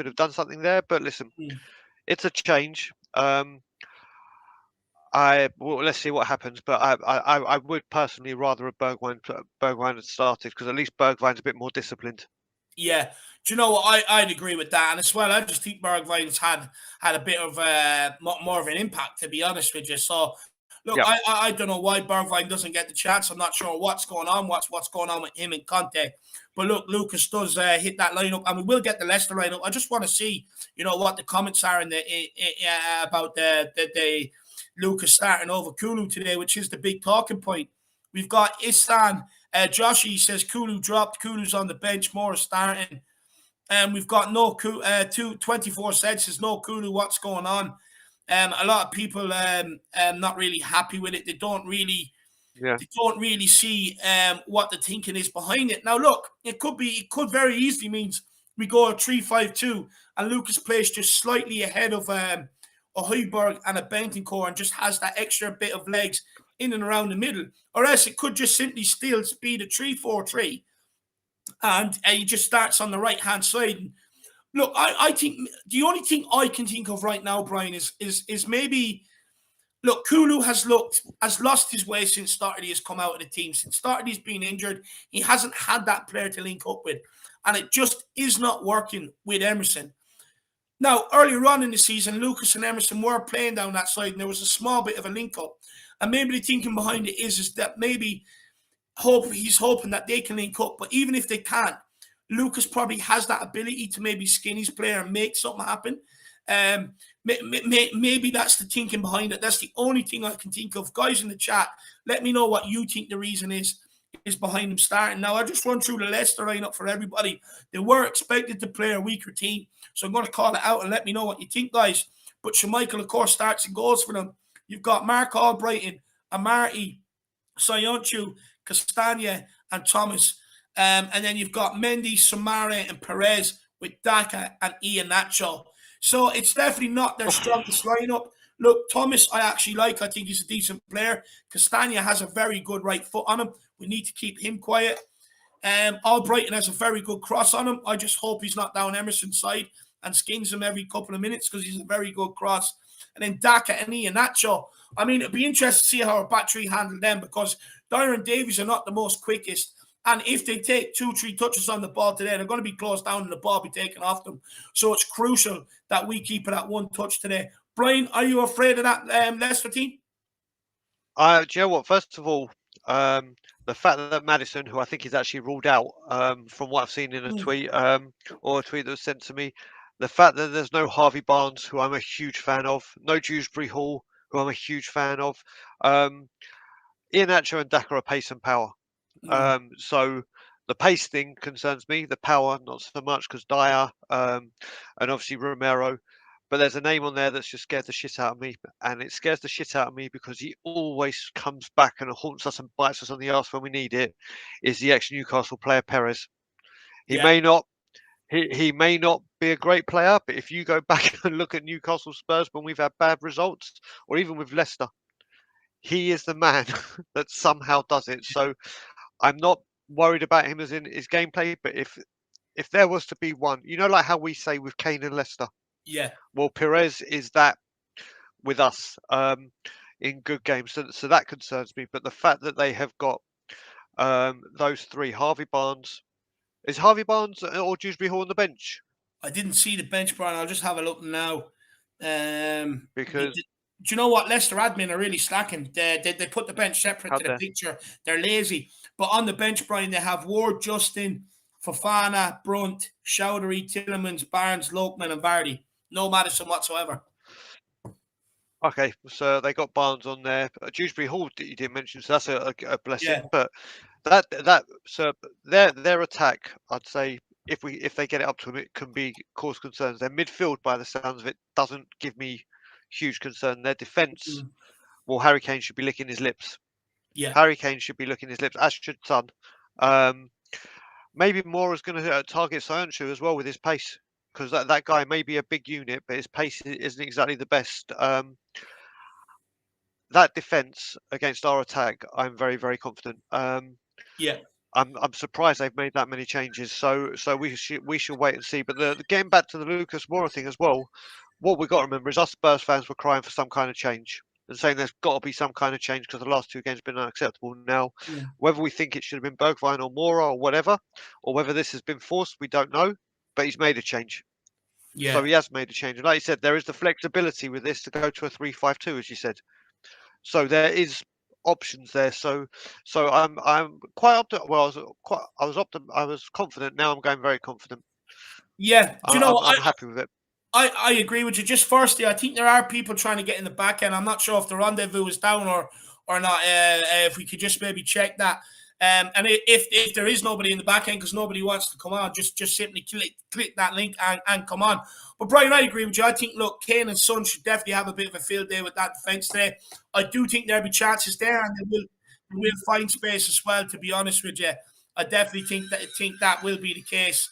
have done something there. But listen, it's a change. Let's see what happens, but I would personally rather have Bergwijn had started because at least Bergwijn's a bit more disciplined. Yeah, do you know what? I'd agree with that, and as well, I just think Bergwijn's had a bit of more of an impact, to be honest with you. So, look, Yeah. I don't know why Bergwijn doesn't get the chance. I'm not sure what's going on. What's going on with him and Conte? But look, Lucas does hit that lineup, and we will get the Leicester lineup. I just want to see, what the comments are about the Lucas starting over Kulu today, which is the big talking point. We've got Isan. Joshy says Kulu dropped. Kulu's on the bench. More is starting. And we've got no 24 cents says no Kulu. What's going on? A lot of people not really happy with it. They don't really see what the thinking is behind it. Now, look, it could very easily means we go a 3-5-2 and Lucas plays just slightly ahead of a Højbjerg and a Bentancur and just has that extra bit of legs in and around the middle. Or else it could just simply still be the 3-4-3 and he just starts on the right-hand side. And look, I think the only thing I can think of right now, Brian, is maybe, look, Kulu has lost his way since Starty has come out of the team. Since Starty's been injured, he hasn't had that player to link up with. And it just is not working with Emerson. Now, earlier on in the season, Lucas and Emerson were playing down that side, and there was a small bit of a link-up. And maybe the thinking behind it is that maybe he's hoping that they can link up. But even if they can't, Lucas probably has that ability to maybe skin his player and make something happen. Maybe that's the thinking behind it. That's the only thing I can think of. Guys in the chat, let me know what you think the reason is behind him starting. Now, I just run through the Leicester lineup for everybody. They were expected to play a weaker team, so I'm going to call it out and let me know what you think, guys. But Schmeichel, of course, starts and goes for them. You've got Mark Albrighton, Amarty, Sayonchu, Castagna, and Thomas. And then you've got Mendy, Samare, and Perez with Daka and Iheanacho. So it's definitely not their strongest lineup. Look, Thomas, I actually like. I think he's a decent player. Castagna has a very good right foot on him. We need to keep him quiet. Albrighton has a very good cross on him. I just hope he's not down Emerson's side and skins him every couple of minutes because he's a very good cross. And then Daka and Iheanacho. I mean, it'd be interesting to see how our battery handle them because Dyron Davies are not the most quickest. And if they take 2-3 touches on the ball today, they're going to be closed down and the ball be taken off them. So it's crucial that we keep it at one touch today. Brian, are you afraid of that Leicester team? Do you know what? First of all, the fact that Maddison, who I think is actually ruled out from what I've seen in a tweet or a tweet that was sent to me, the fact that there's no Harvey Barnes, who I'm a huge fan of, no Dewsbury Hall, who I'm a huge fan of, Iheanacho and Daka are pace and power. So the pace thing concerns me, the power not so much because Dyer and obviously Romero. But there's a name on there that's just scared the shit out of me. And it scares the shit out of me because he always comes back and haunts us and bites us on the arse when we need it, is the ex-Newcastle player Perez. He may not be a great player, but if you go back and look at Newcastle Spurs when we've had bad results, or even with Leicester, he is the man that somehow does it. So I'm not worried about him as in his gameplay. But if there was to be one, like how we say with Kane and Leicester, Yeah, well, Perez is that with us in good games. So that concerns me. But the fact that they have got those three, Harvey Barnes, is Harvey Barnes or Dewsbury Hall on the bench? I didn't see the bench, Brian. I'll just have a look now. Because Do you know what? Leicester admin are really slacking. They put the bench separate had to the they? picture. They're lazy. But on the bench, Brian, they have Ward, Justin, Fofana, Brunt, Chowdhury, Tillemans, Barnes, Lokeman, and Vardy. No Madison whatsoever. Okay, so they got Barnes on there. Dewsbury Hall you didn't mention, so that's a blessing. Yeah. But that so their attack, I'd say, if they get it up to them, it can be cause concerns. Their midfield, by the sounds of it, doesn't give me huge concern. Their defence, well, Harry Kane should be licking his lips. Yeah. Harry Kane should be licking his lips, as should Son. Maybe Mora's going to target Soyuncu as well with his pace, because that guy may be a big unit, but his pace isn't exactly the best. That defence against our attack, I'm very, very confident. Yeah. I'm surprised they've made that many changes. So we should wait and see. But getting back to the Lucas Moura thing as well, what we've got to remember is us Spurs fans were crying for some kind of change and saying there's got to be some kind of change because the last two games have been unacceptable. Now, whether we think it should have been Bergwijn or Moura or whatever, or whether this has been forced, we don't know. But he's made a change. Yeah. So he has made a change. And like you said, there is the flexibility with this to go to a 3-5-2, as you said. So there is options there. So I'm quite well. I was confident. Now I'm going very confident. Yeah. Do you know? I'm happy with it. I agree with you. Just firstly, I think there are people trying to get in the back end. I'm not sure if the rendezvous is down or not. If we could just maybe check that. And if there is nobody in the back end because nobody wants to come on, just simply click that link and come on. But Brian, I agree with you. I think look, Kane and Son should definitely have a bit of a field day with that defence today. I do think there'll be chances there, and they will find space as well. To be honest with you, I definitely think that will be the case.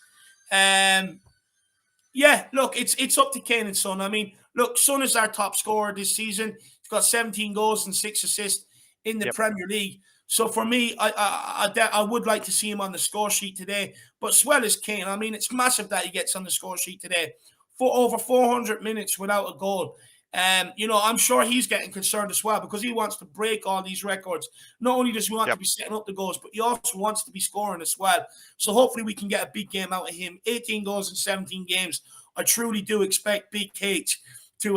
Yeah, look, it's up to Kane and Son. I mean, look, Son is our top scorer this season. He's got 17 goals and 6 assists in the Premier League. So for me, I would like to see him on the score sheet today. But as well as Kane, I mean, it's massive that he gets on the score sheet today for over 400 minutes without a goal. I'm sure he's getting concerned as well because he wants to break all these records. Not only does he want to be setting up the goals, but he also wants to be scoring as well. So hopefully we can get a big game out of him. 18 goals in 17 games. I truly do expect Big H to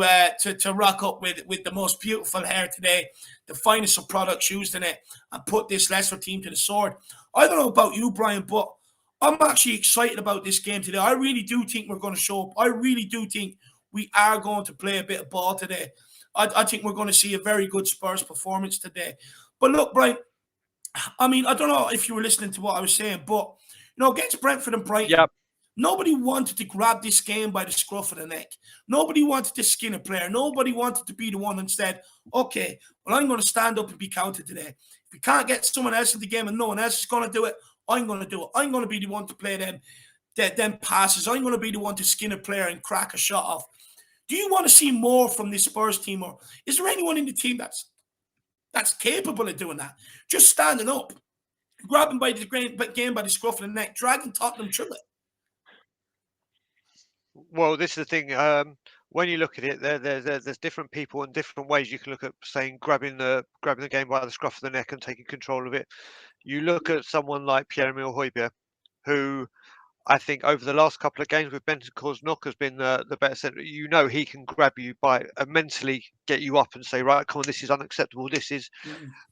rock up with the most beautiful hair today, the finest of products used in it, and put this Leicester team to the sword. I don't know about you, Brian, but I'm actually excited about this game today. I really do think we're going to show up. I really do think we are going to play a bit of ball today. I think we're going to see a very good Spurs performance today. But look, Brian, I mean, I don't know if you were listening to what I was saying, but, against Brentford and Brighton, nobody wanted to grab this game by the scruff of the neck. Nobody wanted to skin a player. Nobody wanted to be the one and said, okay, well, I'm going to stand up and be counted today. If we can't get someone else in the game and no one else is going to do it, I'm going to do it. I'm going to be the one to play them passes. I'm going to be the one to skin a player and crack a shot off. Do you want to see more from this Spurs team, or is there anyone in the team that's capable of doing that? Just standing up, grabbing by the game by the scruff of the neck, dragging Tottenham through it. Well, this is the thing. When you look at it, there's different people and different ways you can look at saying grabbing the game by the scruff of the neck and taking control of it. You look at someone like Pierre-Emile Højbjerg, who I think over the last couple of games with Bentancur's knock has been the better centre. He can grab you by mentally get you up and say, right, come on, this is unacceptable. This is,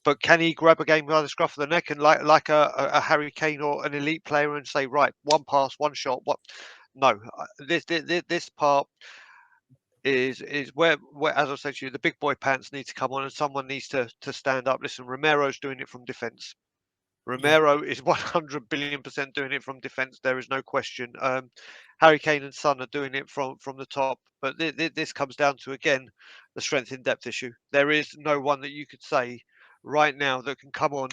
but can he grab a game by the scruff of the neck and like a Harry Kane or an elite player and say, right, one pass, one shot? What? No, this part is where as I said to you, the big boy pants need to come on and someone needs to stand up. Listen, Romero's doing it from defence. Romero is 100 billion% doing it from defence. There is no question. Harry Kane and Son are doing it from the top. But this comes down to, again, the strength in depth issue. There is no one that you could say right now that can come on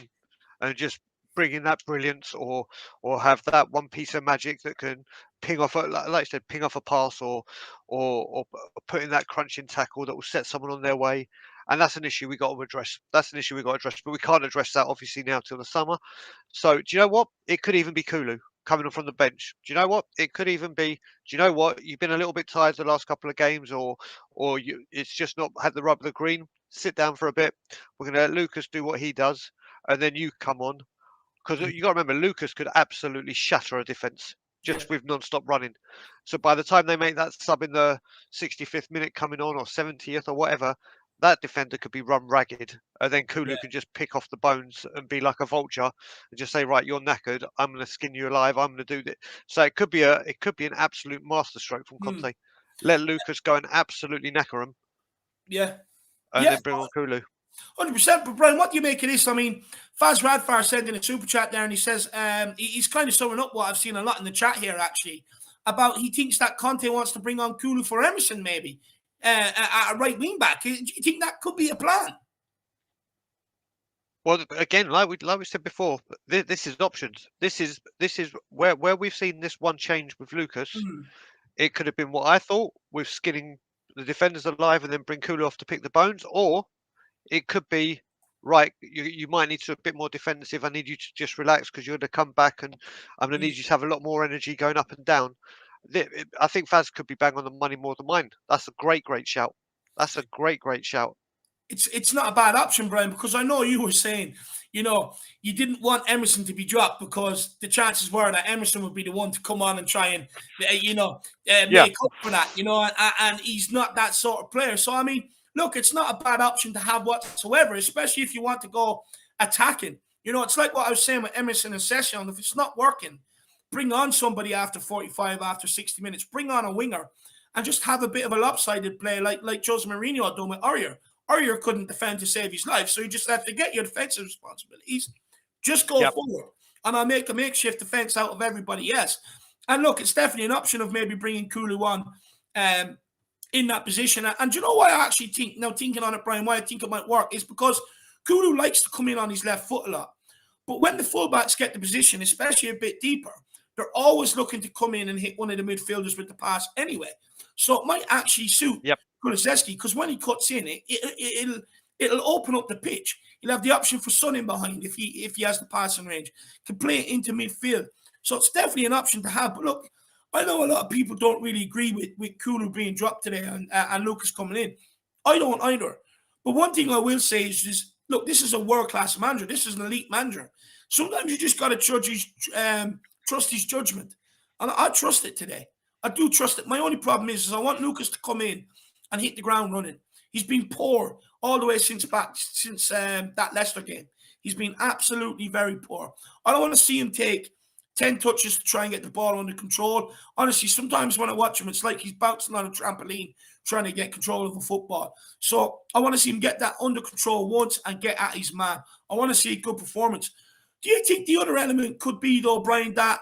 and just bring in that brilliance or have that one piece of magic that can ping off, like I said, ping off a pass or put in that crunching tackle that will set someone on their way. and that's an issue we got to address. That's an issue we got to address, but we can't address that obviously now till the summer. So do you know what? It could even be Kulu coming on from the bench. Do you know what? It could even be. Do you know what? You've been a little bit tired the last couple of games, or it's just not had the rub of the green. Sit down for a bit. We're going to let Lucas do what he does, and then you come on. Because you got to remember, Lucas could absolutely shatter a defence just with non-stop running. So by the time they make that sub in the 65th minute coming on, or 70th, or whatever, that defender could be run ragged, and then Kulu can just pick off the bones and be like a vulture and just say, right, you're knackered. I'm going to skin you alive. I'm going to do this. So it could be an absolute masterstroke from Conte. Let Lucas go and absolutely knacker him. Yeah. And then bring on Kulu. 100%. But Brian, what do you make of this? I mean, Faz Radfar sent in a super chat there, and he says he's kind of summing up what I've seen a lot in the chat here, actually, about he thinks that Conte wants to bring on Kulu for Emerson, maybe, a right wing back. Do you think that could be a plan? Well, again, like we said before, this is options. This is where we've seen this one change with Lucas. It could have been what I thought, with skinning the defenders alive and then bring Kulu off to pick the bones, or it could be, right, you might need to be a bit more defensive. I need you to just relax because you're going to come back, and I'm going to need you to have a lot more energy going up and down. I think Faz could be bang on the money more than mine. That's a great shout. That's a great shout. It's not a bad option, Brian, because I know you were saying, you didn't want Emerson to be dropped because the chances were that Emerson would be the one to come on and try and, make up for that, and he's not that sort of player. So, I mean, look, it's not a bad option to have whatsoever, especially if you want to go attacking. It's like what I was saying with Emerson and Session. If it's not working, bring on somebody after 45, after 60 minutes. Bring on a winger and just have a bit of a lopsided play like Jose Mourinho done with Aurier. Aurier couldn't defend to save his life, so you just have to get your defensive responsibilities. Just go forward, and I'll make a makeshift defense out of everybody else. And look, it's definitely an option of maybe bringing Kulu on in that position. And do you know why I actually think, now thinking on it, Brian, why I think it might work is because Kulu likes to come in on his left foot a lot. But when the fullbacks get the position, especially a bit deeper, they're always looking to come in and hit one of the midfielders with the pass anyway. So it might actually suit Kulusevski, because when he cuts in, it'll open up the pitch. He'll have the option for Son in behind if he has the passing range. Can play it into midfield. So it's definitely an option to have. But look, I know a lot of people don't really agree with Kulu being dropped today and Lucas coming in. I don't either. But one thing I will say is look, this is a world-class manager. This is an elite manager. Sometimes you just got to trust his judgment. And I trust it today. I do trust it. My only problem is I want Lucas to come in and hit the ground running. He's been poor all the way since that Leicester game. He's been absolutely very poor. I don't want to see him take 10 touches to try and get the ball under control. Honestly, sometimes when I watch him, it's like he's bouncing on a trampoline trying to get control of a football. So I want to see him get that under control once and get at his man. I want to see a good performance. Do you think the other element could be, though, Brian, that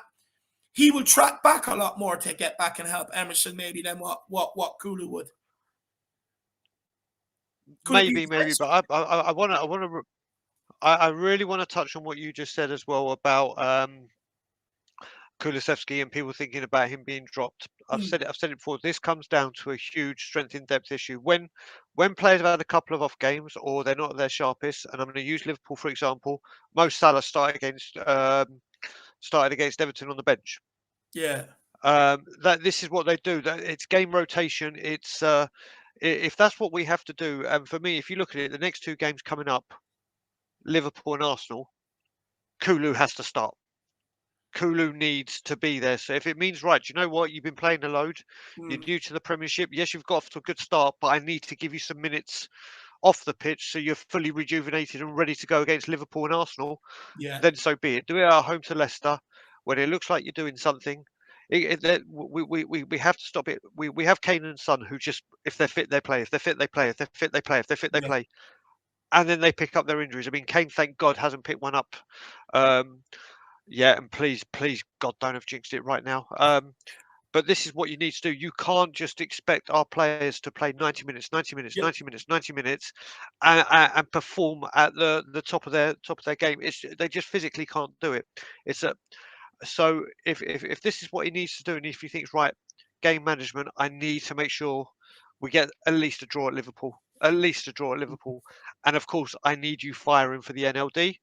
he will track back a lot more to get back and help Emerson maybe than what Kulu would? Maybe, but I really want to touch on what you just said as well about Kulusevski and people thinking about him being dropped. I've said it before. This comes down to a huge strength in depth issue. When players have had a couple of off games or they're not at their sharpest, and I'm going to use Liverpool for example. Mo Salah started against Everton on the bench. Yeah. That this is what they do. That it's game rotation. It's if that's what we have to do. And for me, if you look at it, the next two games coming up, Liverpool and Arsenal, Kulu has to start. Kulu needs to be there. So if it means, right, you know what, you've been playing a load, you're new to the Premiership. Yes, you've got off to a good start, but I need to give you some minutes off the pitch so you're fully rejuvenated and ready to go against Liverpool and Arsenal. Then so be it. Do it at home to Leicester when it looks like you're doing something. We have to stop it. We have Kane and Son who just, if they're fit, they play. If they're fit, they play. If they're fit, they play. If they're fit, they play. And then they pick up their injuries. I mean, Kane, thank God, hasn't picked one up. And please, God, don't have jinxed it right now. But this is what you need to do. You can't just expect our players to play 90 minutes, and perform at the top of their game. They just physically can't do it. So if this is what he needs to do, and if he thinks, right, game management, I need to make sure we get at least a draw at Liverpool. at least a draw at Liverpool. And of course, I need you firing for the NLD.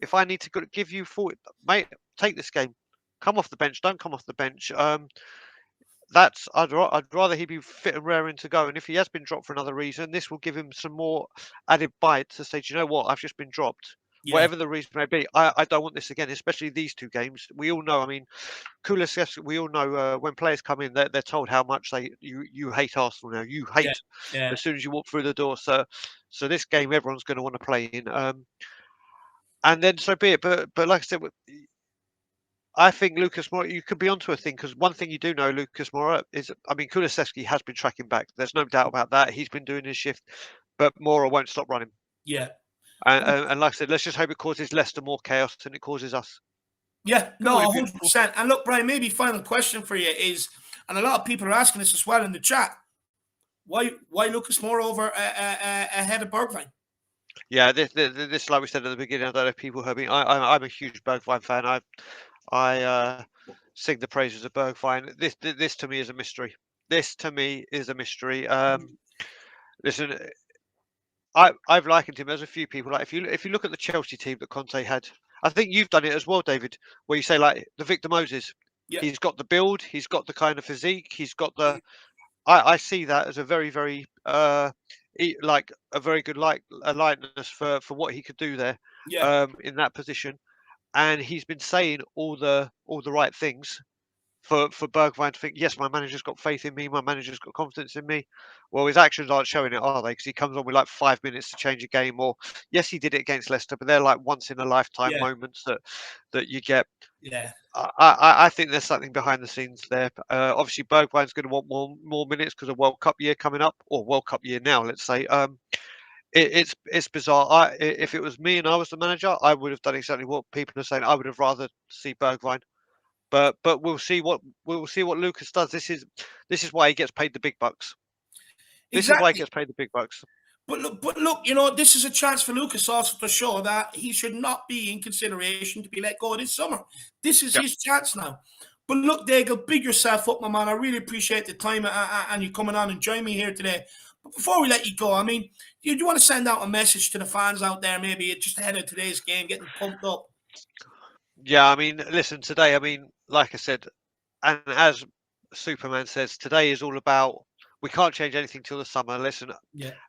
If I need to give you 40, mate, take this game. Come off the bench. Don't come off the bench. I'd rather he be fit and raring to go. And if he has been dropped for another reason, this will give him some more added bite to say, do you know what? I've just been dropped. Yeah. Whatever the reason may be, I don't want this again, especially these two games. We all know, I mean, Kulusevski, we all know when players come in, they're told how much you hate Arsenal now. You hate Yeah. as soon as you walk through the door. So this game, everyone's going to want to play in. And then so be it. But like I said, I think Lucas Moura, you could be onto a thing, because one thing you do know, Lucas Moura, is, I mean, Kulusevski has been tracking back. There's no doubt about that. He's been doing his shift, but Moura won't stop running. Yeah. And like I said, let's just hope it causes Leicester more chaos than it causes us. Yeah, Good no, morning, 100%. And look, Brian, maybe final question for you is, and a lot of people are asking this as well in the chat, why Lucas Moura over ahead of Bergwijn? Yeah, this, like we said at the beginning, I don't know if people heard me. I'm a huge Bergwijn fan. I sing the praises of Bergwijn. This to me is a mystery. This to me is a mystery. Listen, I've likened him as a few people. Like if you look at the Chelsea team that Conte had, I think you've done it as well, David, where you say like the Victor Moses. Yeah. He's got the build, he's got the kind of physique, he's got the. I see that as a very like a very good likeness for what he could do there. Yeah. In that position, and he's been saying all the right things for Bergwijn to think, yes, my manager's got faith in me, my manager's got confidence in me. Well, his actions aren't showing it, are they? Because he comes on with like 5 minutes to change a game, or yes, he did it against Leicester, but they're like once in a lifetime moments that you get. Yeah. I think there's something behind the scenes there. Obviously, Bergwijn's going to want more minutes because of World Cup year coming up, or World Cup year now, let's say. It's bizarre. If it was me and I was the manager, I would have done exactly what people are saying. I would have rather see Bergwijn. But we'll see what Lucas does. This is why he gets paid the big bucks. This is why he gets paid the big bucks. But look, you know, this is a chance for Lucas also to show that he should not be in consideration to be let go this summer. This is his chance now. But look, Daigle, big yourself up, my man. I really appreciate the time and you coming on and joining me here today. But before we let you go, I mean, do you want to send out a message to the fans out there, maybe just ahead of today's game, getting pumped up? Yeah, I mean, listen, today, I mean, like I said, and as Superman says, today is all about, we can't change anything till the summer. Listen,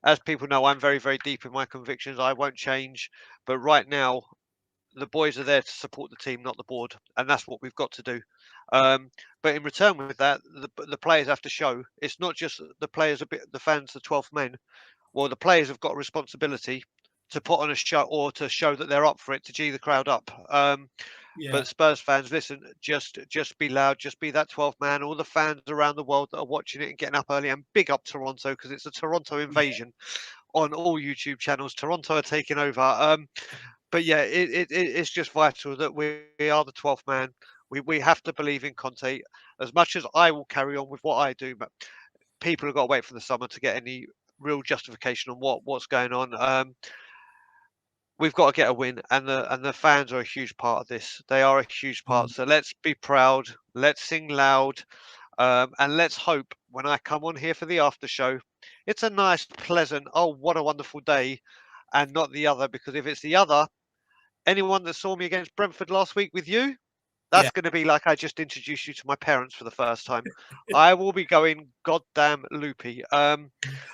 as people know, I'm very, very deep in my convictions. I won't change. But right now, the boys are there to support the team, not the board. And that's what we've got to do. But in return with that, the players have to show. It's not just the players, the fans, the 12th men. Well, the players have got a responsibility to put on a show, or to show that they're up for it, to G the crowd up. But Spurs fans, listen, just be loud, just be that 12th man. All the fans around the world that are watching it and getting up early, and big up Toronto, because it's a Toronto invasion on all YouTube channels. Toronto are taking over. But yeah, it's just vital that we are the 12th man. We have to believe in Conte. As much as I will carry on with what I do, but people have got to wait for the summer to get any real justification on what's going on. We've got to get a win, and the fans are a huge part of this. They are a huge part. So let's be proud. Let's sing loud, and let's hope when I come on here for the after show, it's a nice, pleasant, oh, what a wonderful day, and not the other. Because if it's the other, anyone that saw me against Brentford last week with you, that's going to be like I just introduced you to my parents for the first time. I will be going goddamn loopy. I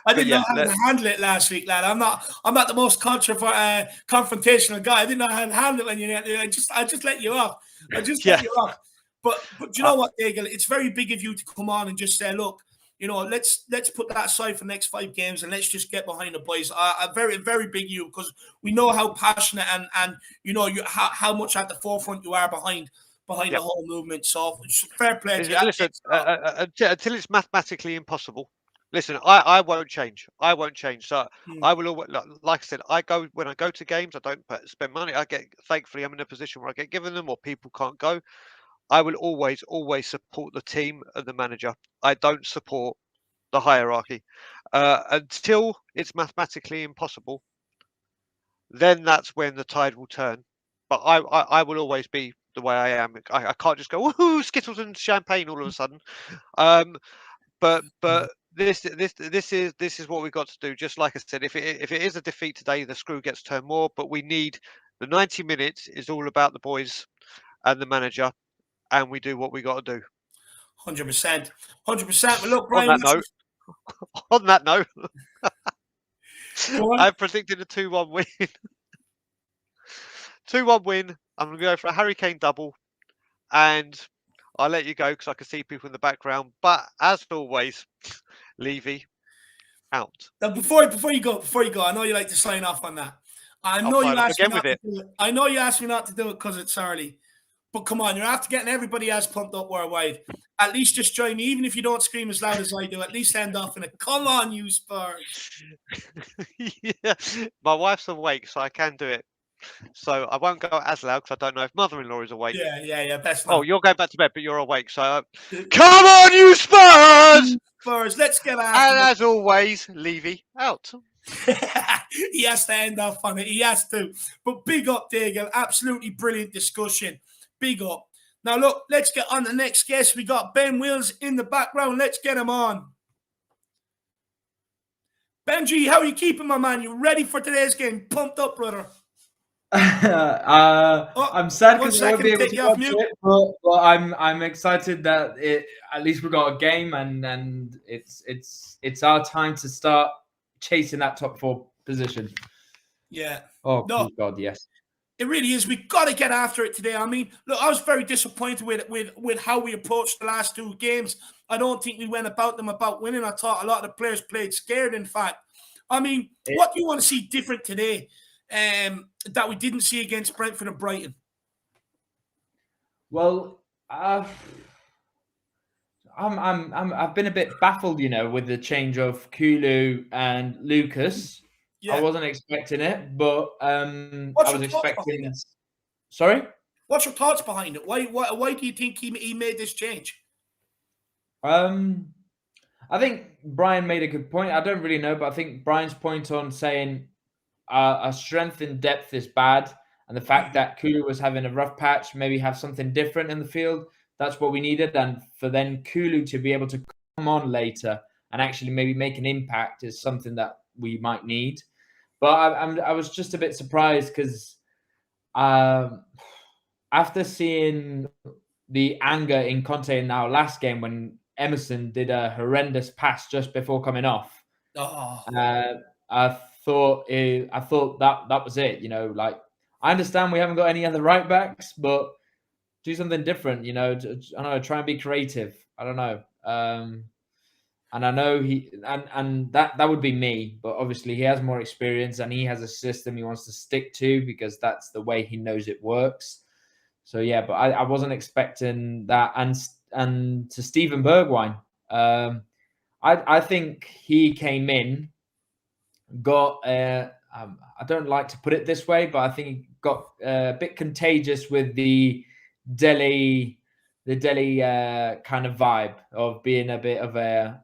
didn't know how to handle it last week, lad. I'm not the most confrontational guy. I didn't know how to handle it when I just let you off. I just let you off. But you know what, Daigle? It's very big of you to come on and just say, look, you know, let's put that aside for the next 5 games and let's just get behind the boys. Very, very big you, because we know how passionate and you know how much at the forefront you are behind the whole movement. So fair play to you. Listen, until it's mathematically impossible. Listen, I won't change. I won't change. So I will always, like I said, when I go to games, I don't spend money. Thankfully, I'm in a position where I get given them, or people can't go. I will always support the team and the manager. I don't support the hierarchy until it's mathematically impossible. Then that's when the tide will turn. But I will always be the way I am. I can't just go woohoo, Skittles and champagne all of a sudden. But this is what we've got to do. Just like I said, if it is a defeat today, the screw gets turned more. But we need the 90 minutes is all about the boys and the manager, and we do what we got to do. 100%. 100%. Well, look, On Brian. that note, on that note, Go on. I'm predicting a 2-1 win. 2-1 win. I'm going to go for a Harry Kane double, and I'll let you go because I can see people in the background. But as always, Levy out. Now, before you go, I know you like to sign off on that. I know you asked me not to do it. I know you asked me not to do it because it's early. But come on, you're after getting everybody else pumped up worldwide. At least just join me, even if you don't scream as loud as I do. At least end off in a "Come on, you Spurs!" Yeah, my wife's awake, so I can do it. So I won't go as loud because I don't know if mother-in-law is awake. Yeah. Best not. Oh, you're going back to bed, but you're awake. So come on, you Spurs! Spurs, let's get after And it. as always, Levy out. He has to end off on it. He has to. But big up, Daigle. Absolutely brilliant discussion. Big up. Now, look, let's get on the next guest. We got Ben Wills in the background. Let's get him on. Benji, how are you keeping, my man? You ready for today's game? Pumped up, brother. I'm sad because I won't be able to watch it, but I'm excited that at least we got a game and it's our time to start chasing that top 4 position. Yeah. Oh no. God, yes. It really is. We've got to get after it today. I mean, look, I was very disappointed with how we approached the last 2 games. I don't think we went about them about winning. I thought a lot of the players played scared, in fact. I mean, what do you want to see different today that we didn't see against Brentford and Brighton? Well, I've been a bit baffled, with the change of Kulu and Lucas. Yeah. I wasn't expecting it, but I was expecting. Sorry? What's your thoughts behind it? Why do you think he made this change? I think Brian made a good point. I don't really know, but I think Brian's point on saying our strength in depth is bad, and the fact that Kulu was having a rough patch, maybe have something different in the field, that's what we needed. And for then Kulu to be able to come on later and actually maybe make an impact is something that we might need. But I was just a bit surprised because after seeing the anger in Conte in our last game when Emerson did a horrendous pass just before coming off, I thought that was it. Like, I understand we haven't got any other right backs, but do something different. I don't know, try and be creative. I don't know. And I know and that would be me, but obviously he has more experience and he has a system he wants to stick to because that's the way he knows it works. So yeah, but I wasn't expecting that. And to Steven Bergwijn, I think he came in, got I don't like to put it this way, but I think he got a bit contagious with the Delhi kind of vibe of being a bit of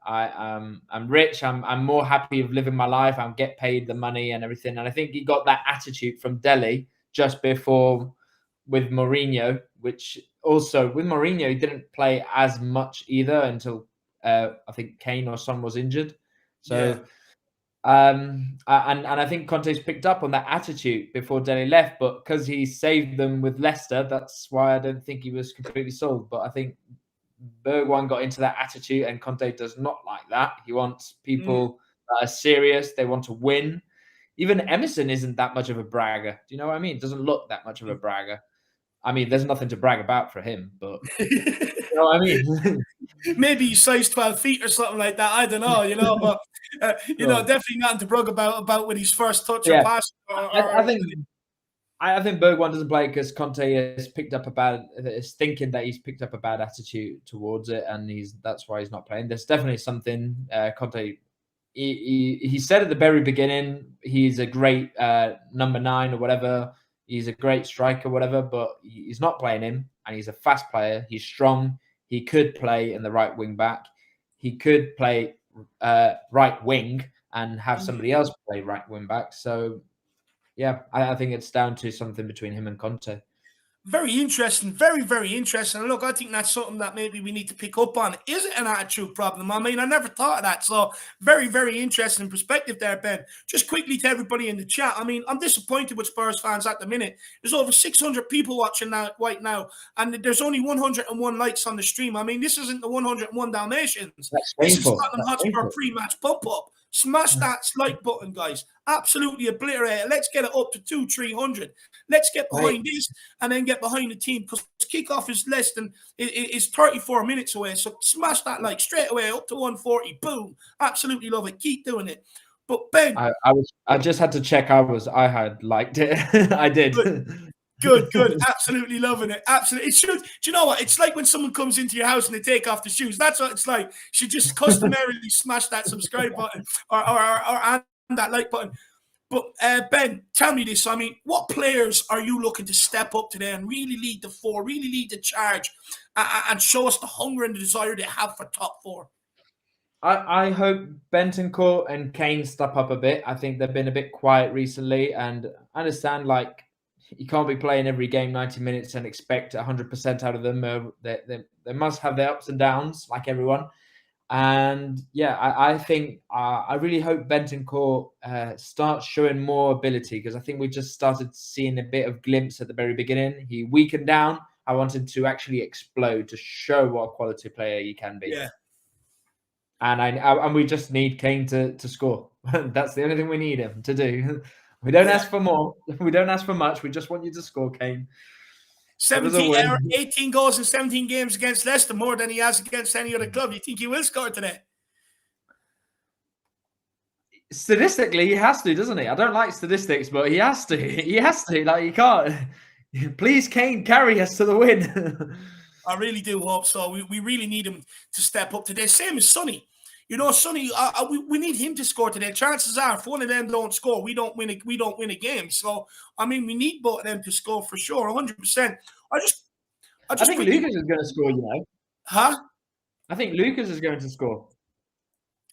I'm rich, I'm more happy of living my life, I'm get paid the money and everything. And I think he got that attitude from Delhi just before with Mourinho, which also with Mourinho he didn't play as much either until I think Kane or Son was injured. So yeah. And I think Conte's picked up on that attitude before Delhi left, but because he saved them with Leicester, that's why I don't think he was completely sold. But I think Bergwijn got into that attitude, and Conte does not like that. He wants people that are serious. They want to win. Even Emerson isn't that much of a bragger. Do you know what I mean? Doesn't look that much of a bragger. I mean, there's nothing to brag about for him, but you know what I mean? Maybe he's size 12 feet or something like that. I don't know, but definitely nothing to brag about with his first touch or pass. I think Bergwijn doesn't play because Conte is thinking that he's picked up a bad attitude towards it, and that's why he's not playing. There's definitely something Conte. He said at the very beginning he's a great number 9 or whatever. He's a great striker, whatever, but he's not playing him, and he's a fast player. He's strong. He could play in the right wing back. He could play right wing and have somebody else play right wing back. So, yeah, I think it's down to something between him and Conte. Very interesting. Very, very interesting. And look, I think that's something that maybe we need to pick up on. Is it an attitude problem? I mean, I never thought of that. So very, very interesting perspective there, Ben. Just quickly to everybody in the chat. I mean, I'm disappointed with Spurs fans at the minute. There's over 600 people watching now, right now, and there's only 101 likes on the stream. I mean, this isn't the 101 Dalmatians. That's This is painful. Tottenham That's Hotspur painful. pre-match pump-up. Smash that like button, guys. Absolutely obliterate it. Let's get it up to 200-300. Let's get behind this and then get behind the team, because kickoff is less than is 34 minutes away. So smash that like straight away up to 140. Boom. Absolutely love it. Keep doing it. But Ben, I just had to check I had liked it. I did. Good. Absolutely loving it. Absolutely. It should. Do you know what? It's like when someone comes into your house and they take off the shoes. That's what it's like. You should just customarily smash that subscribe button or that like button. But Ben, tell me this. I mean, what players are you looking to step up today and really lead the four, really lead the charge, and show us the hunger and the desire they have for top four? I hope Bentancur and Kane step up a bit. I think they've been a bit quiet recently, and I understand like you can't be playing every game 90 minutes and expect 100% out of them. They must have their ups and downs like everyone. And yeah, I think I really hope Bentancur starts showing more ability, because I think we just started seeing a bit of glimpse at the very beginning. He weakened down. I wanted to actually explode to show what a quality player he can be. Yeah. And we just need Kane to score. That's the only thing we need him to do. We don't ask for more. We don't ask for much. We just want you to score, Kane. 18 goals in 17 games against Leicester, more than he has against any other club. You think he will score today? Statistically, he has to, doesn't he? I don't like statistics, but he has to. He has to. Like, he can't. Please, Kane, carry us to the win. I really do hope so. We really need him to step up today. Same as Sonny. You know, Sonny, we need him to score today. Chances are, if one of them don't score, we don't win a game. So, I mean, we need both of them to score for sure, 100%. I think Lucas is going to score, you know. Huh? I think Lucas is going to score.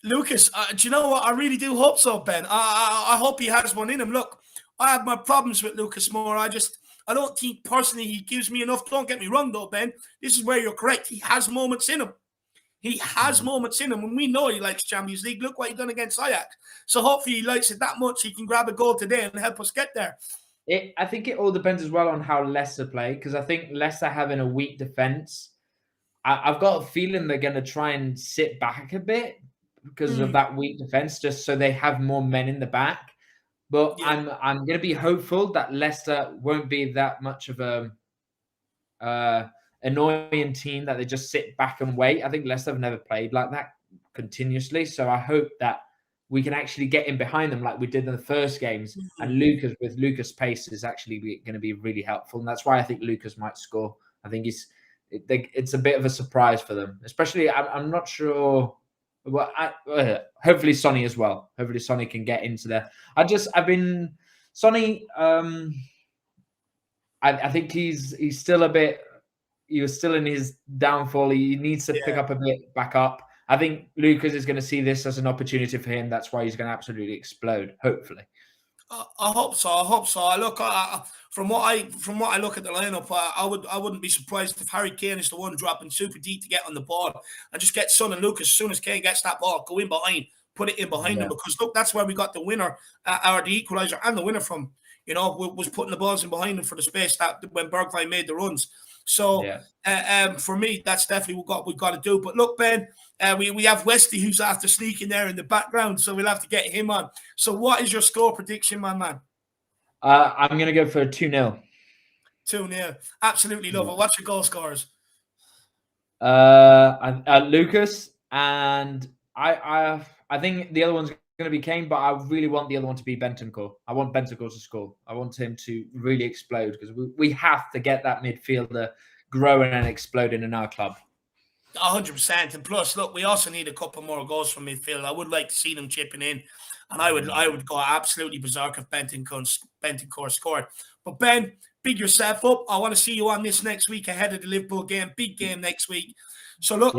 Lucas, do you know what? I really do hope so, Ben. I hope he has one in him. Look, I have my problems with Lucas Moore. I don't think personally he gives me enough. Don't get me wrong, though, Ben. This is where you're correct. He has moments in him. He has moments in him, and we know he likes Champions League. Look what he done against Ajax. So hopefully he likes it that much. He can grab a goal today and help us get there. I think it all depends as well on how Leicester play, because I think Leicester having a weak defence, I've got a feeling they're going to try and sit back a bit because of that weak defence, just so they have more men in the back. But yeah. I'm going to be hopeful that Leicester won't be that much of a annoying team that they just sit back and wait. I think Leicester have never played like that continuously, so I hope that we can actually get in behind them like we did in the first games. And Lucas' pace is actually going to be really helpful, and that's why I think Lucas might score. I think it's a bit of a surprise for them, especially. I'm not sure. Well, hopefully Sonny as well. Hopefully Sonny can get into there. Sonny. I think he's still a bit. He was still in his downfall. He needs to pick up a bit back up. I think Lucas is going to see this as an opportunity for him. That's why he's going to absolutely explode. Hopefully. I hope so. Look, from what I look at the lineup, I wouldn't be surprised if Harry Kane is the one dropping super deep to get on the ball and just get Son and Lucas as soon as Kane gets that ball, go in behind, put it in behind them, because look, that's where we got the winner or the equaliser and the winner from. You know, was putting the balls in behind them for the space that when Bergwijn made the runs. So for me, that's definitely what we've got to do. But look, Ben, we have Wesley who's after sneaking there in the background, so we'll have to get him on. So what is your score prediction, my man? I'm going to go for 2-0. 2-0. Absolutely love it. What's your goal scorers? Lucas, and I think the other one's going to be Kane, but I really want the other one to be Bentancur. I want Bentancur to score. I want him to really explode, because we have to get that midfielder growing and exploding in our club. 100%. And plus, look, we also need a couple more goals from midfield. I would like to see them chipping in, and I would go absolutely berserk if Bentancur scored. But Ben, big yourself up. I want to see you on this next week ahead of the Liverpool game. Big game next week. So look,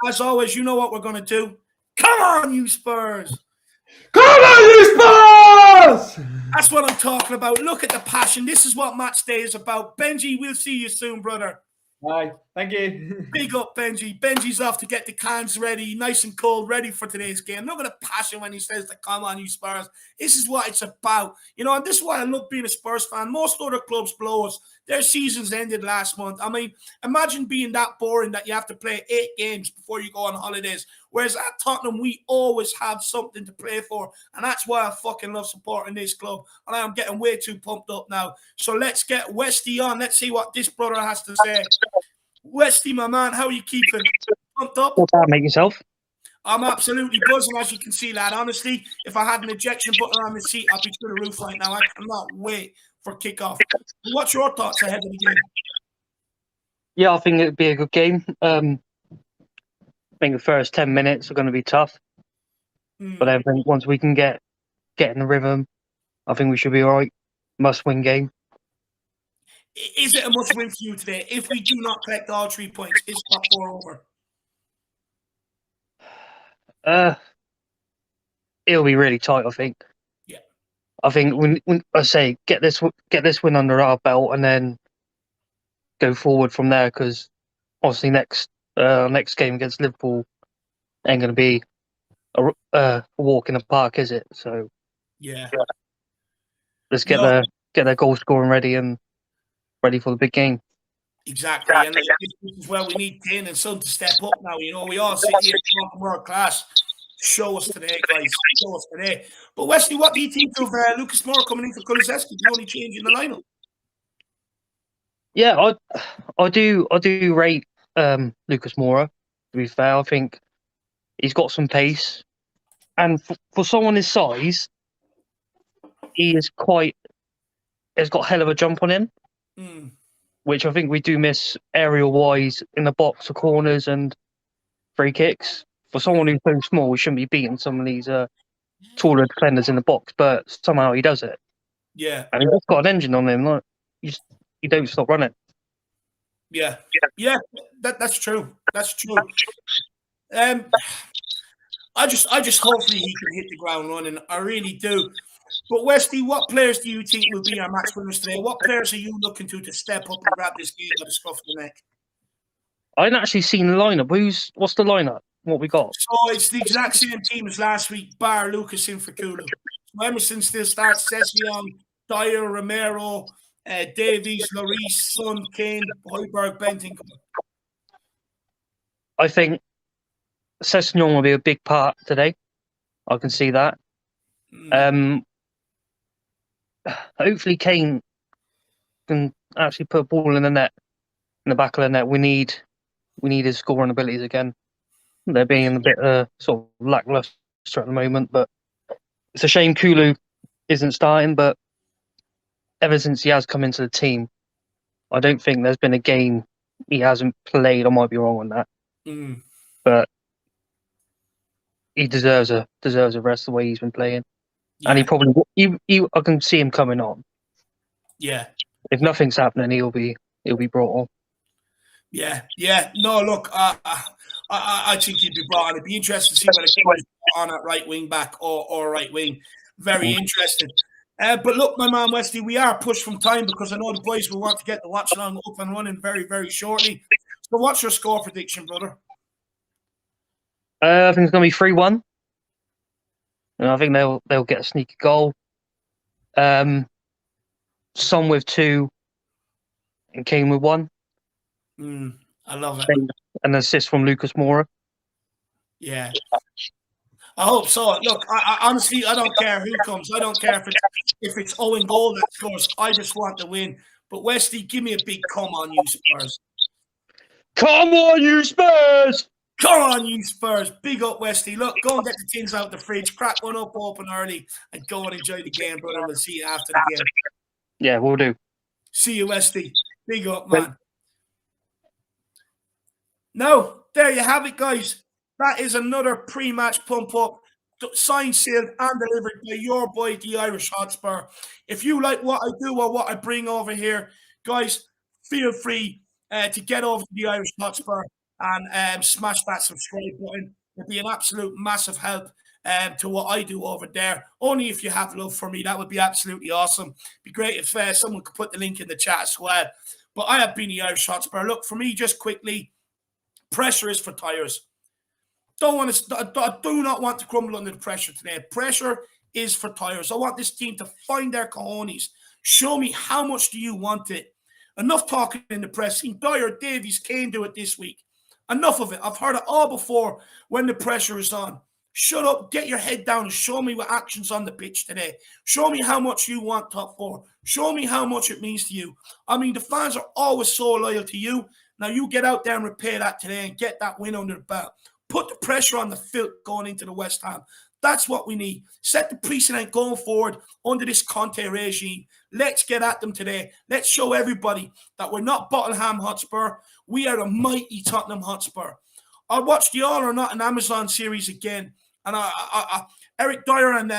as always, you know what we're going to do. Come on, you Spurs. Come on, you Spurs! That's what I'm talking about. Look at the passion. This is what match day is about. Benji, we'll see you soon, brother. Bye. Thank you. Big up, Benji. Benji's off to get the cans ready, nice and cold, ready for today's game. Look at the passion when he says to come on, you Spurs. This is what it's about. You know, and this is why I love being a Spurs fan. Most other clubs blow us. Their seasons ended last month. I mean, imagine being that boring that you have to play 8 games before you go on holidays. Whereas at Tottenham, we always have something to play for. And that's why I fucking love supporting this club. And I'm getting way too pumped up now. So let's get Westy on. Let's see what this brother has to say. Westy, my man, how are you keeping? Pumped up? What's that, make yourself? I'm absolutely buzzing, as you can see, lad. Honestly, if I had an ejection button on the seat, I'd be through the roof right now. I cannot wait for kickoff. What's your thoughts ahead of the game? Yeah, I think it'd be a good game. I think the first 10 minutes are going to be tough, but I think once we can get in the rhythm, I think we should be all right. Must-win game. Is it a must-win for you today? If we do not collect all 3 points, is top 4 over? It'll be really tight, I think. Yeah. I think when I say get this win under our belt and then go forward from there, because obviously next game against Liverpool ain't going to be a walk in the park, is it? So yeah, let's get their goal scoring ready and ready for the big game. Exactly. And this is where we need Kane and Son to step up now. You know, we all sit here talking world class. Show us today, guys. Show us today. But Wesley, what do you think of Lucas Moura coming in for Kulusevski? The only change in the lineup. Yeah, I do rate Lucas Moura. To be fair, I think he's got some pace, and for someone his size, has got a hell of a jump on him, which I think we do miss aerial wise in the box or corners and free kicks. For someone who's so small, we shouldn't be beating some of these taller defenders in the box, but somehow he does it. Yeah, and he's got an engine on him. Like you don't stop running. Yeah. That's true. That's true. I just hopefully he can hit the ground running. I really do. But Westy, what players do you think will be our match winners today? What players are you looking to step up and grab this game by the scruff of the neck? I hadn't actually seen the lineup. What's the lineup? What we got? So it's the exact same team as last week, bar Lucas in for Kulu. So Emerson still starts, Session, Dyer, Romero, Davies, Lloris, Son, Kane, Højbjerg, Benting. I think Sessignon will be a big part today. I can see that. Hopefully Kane can actually put a ball in the net, in the back of the net. We need his scoring abilities again. They're being a bit sort of lackluster at the moment, but it's a shame Kulu isn't starting. But ever since he has come into the team, I don't think there's been a game he hasn't played. I might be wrong on that, but he deserves a rest the way he's been playing, and he probably I can see him coming on. Yeah, if nothing's happening, he'll be brought on. Yeah. No, look, I think he'd be brought on. It'd be interesting to see whether he was on at right wing back or right wing. Very interested. But look, my man Westy, we are pushed from time because I know the boys will want to get the watch along up and running very, very shortly. So what's your score prediction, brother? I think it's going to be 3-1. And I think they'll get a sneaky goal. Son with 2 and Kane with 1. I love it. An assist from Lucas Moura. Yeah. I hope so. Look, I honestly, I don't care who comes. I don't care if it's Owen Gold that scores. I just want to win. But Westy, give me a big come on, you Spurs. Come on, you Spurs! Come on, you Spurs. Big up, Westy. Look, go and get the things out the fridge, crack one up open early, and go and enjoy the game, brother. We'll see you after the game. Yeah, we'll do. See you, Westy. Big up, man. Now, there you have it, guys. That is another pre-match pump-up, signed, sealed, and delivered by your boy, the Irish Hotspur. If you like what I do or what I bring over here, guys, feel free to get over to the Irish Hotspur and smash that subscribe button. It'd be an absolute massive help. to what I do over there. Only if you have love for me, that would be absolutely awesome. Be great if someone could put the link in the chat as well. But I have been the Irish Hotspur. Look, for me, just quickly, pressure is for tires. I do not want to crumble under the pressure today. Pressure is for tires. I want this team to find their cojones. Show me how much do you want it. Enough talking in the press. Seen Dyer, Davies, Kane do it this week. Enough of it. I've heard it all before when the pressure is on. Shut up, get your head down and show me what action's on the pitch today. Show me how much you want top four. Show me how much it means to you. I mean, the fans are always so loyal to you. Now you get out there and repair that today and get that win under the belt. Put the pressure on the filth going into the West Ham. That's what we need. Set the precedent going forward under this Conte regime. Let's get at them today. Let's show everybody that we're not Tottenham Hotspur. We are a mighty Tottenham Hotspur. I watched the All or Not an Amazon series again. And Eric Dyer and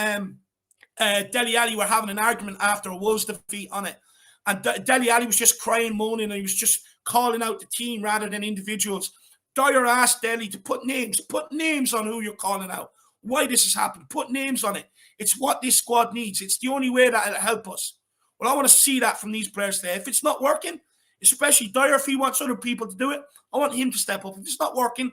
Dele Alli were having an argument after a Wolves defeat on it. And Dele Alli was just crying, moaning, and he was just calling out the team rather than individuals. Dyer asked Dele to put names on who you're calling out. Why this has happened. Put names on it. It's what this squad needs. It's the only way that it'll help us. Well, I want to see that from these players today. If it's not working, especially Dyer, if he wants other people to do it, I want him to step up. If it's not working,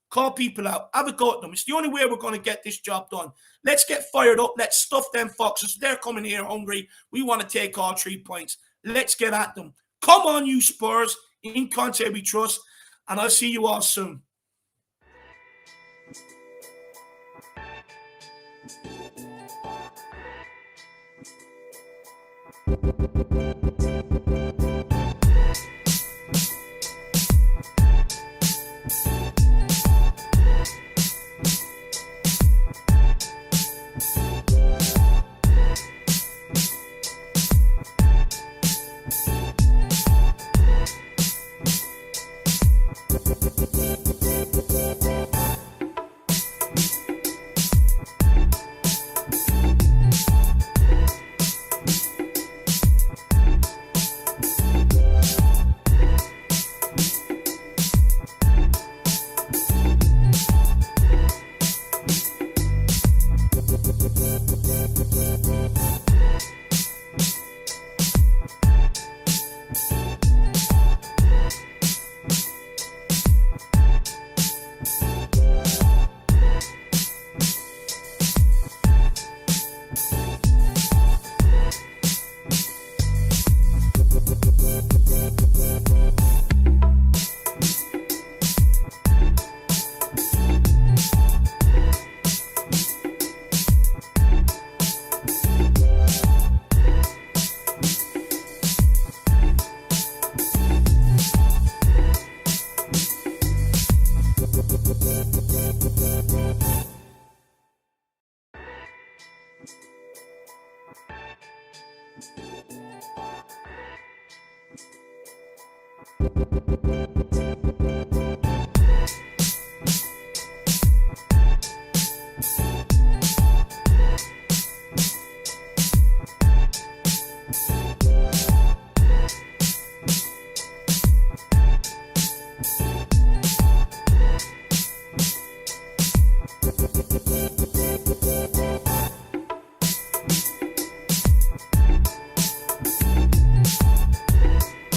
call people out. Have a go at them. It's the only way we're going to get this job done. Let's get fired up. Let's stuff them foxes. They're coming here hungry. We want to take all 3 points. Let's get at them. Come on, you Spurs. In Conte we trust. And I'll see you all soon.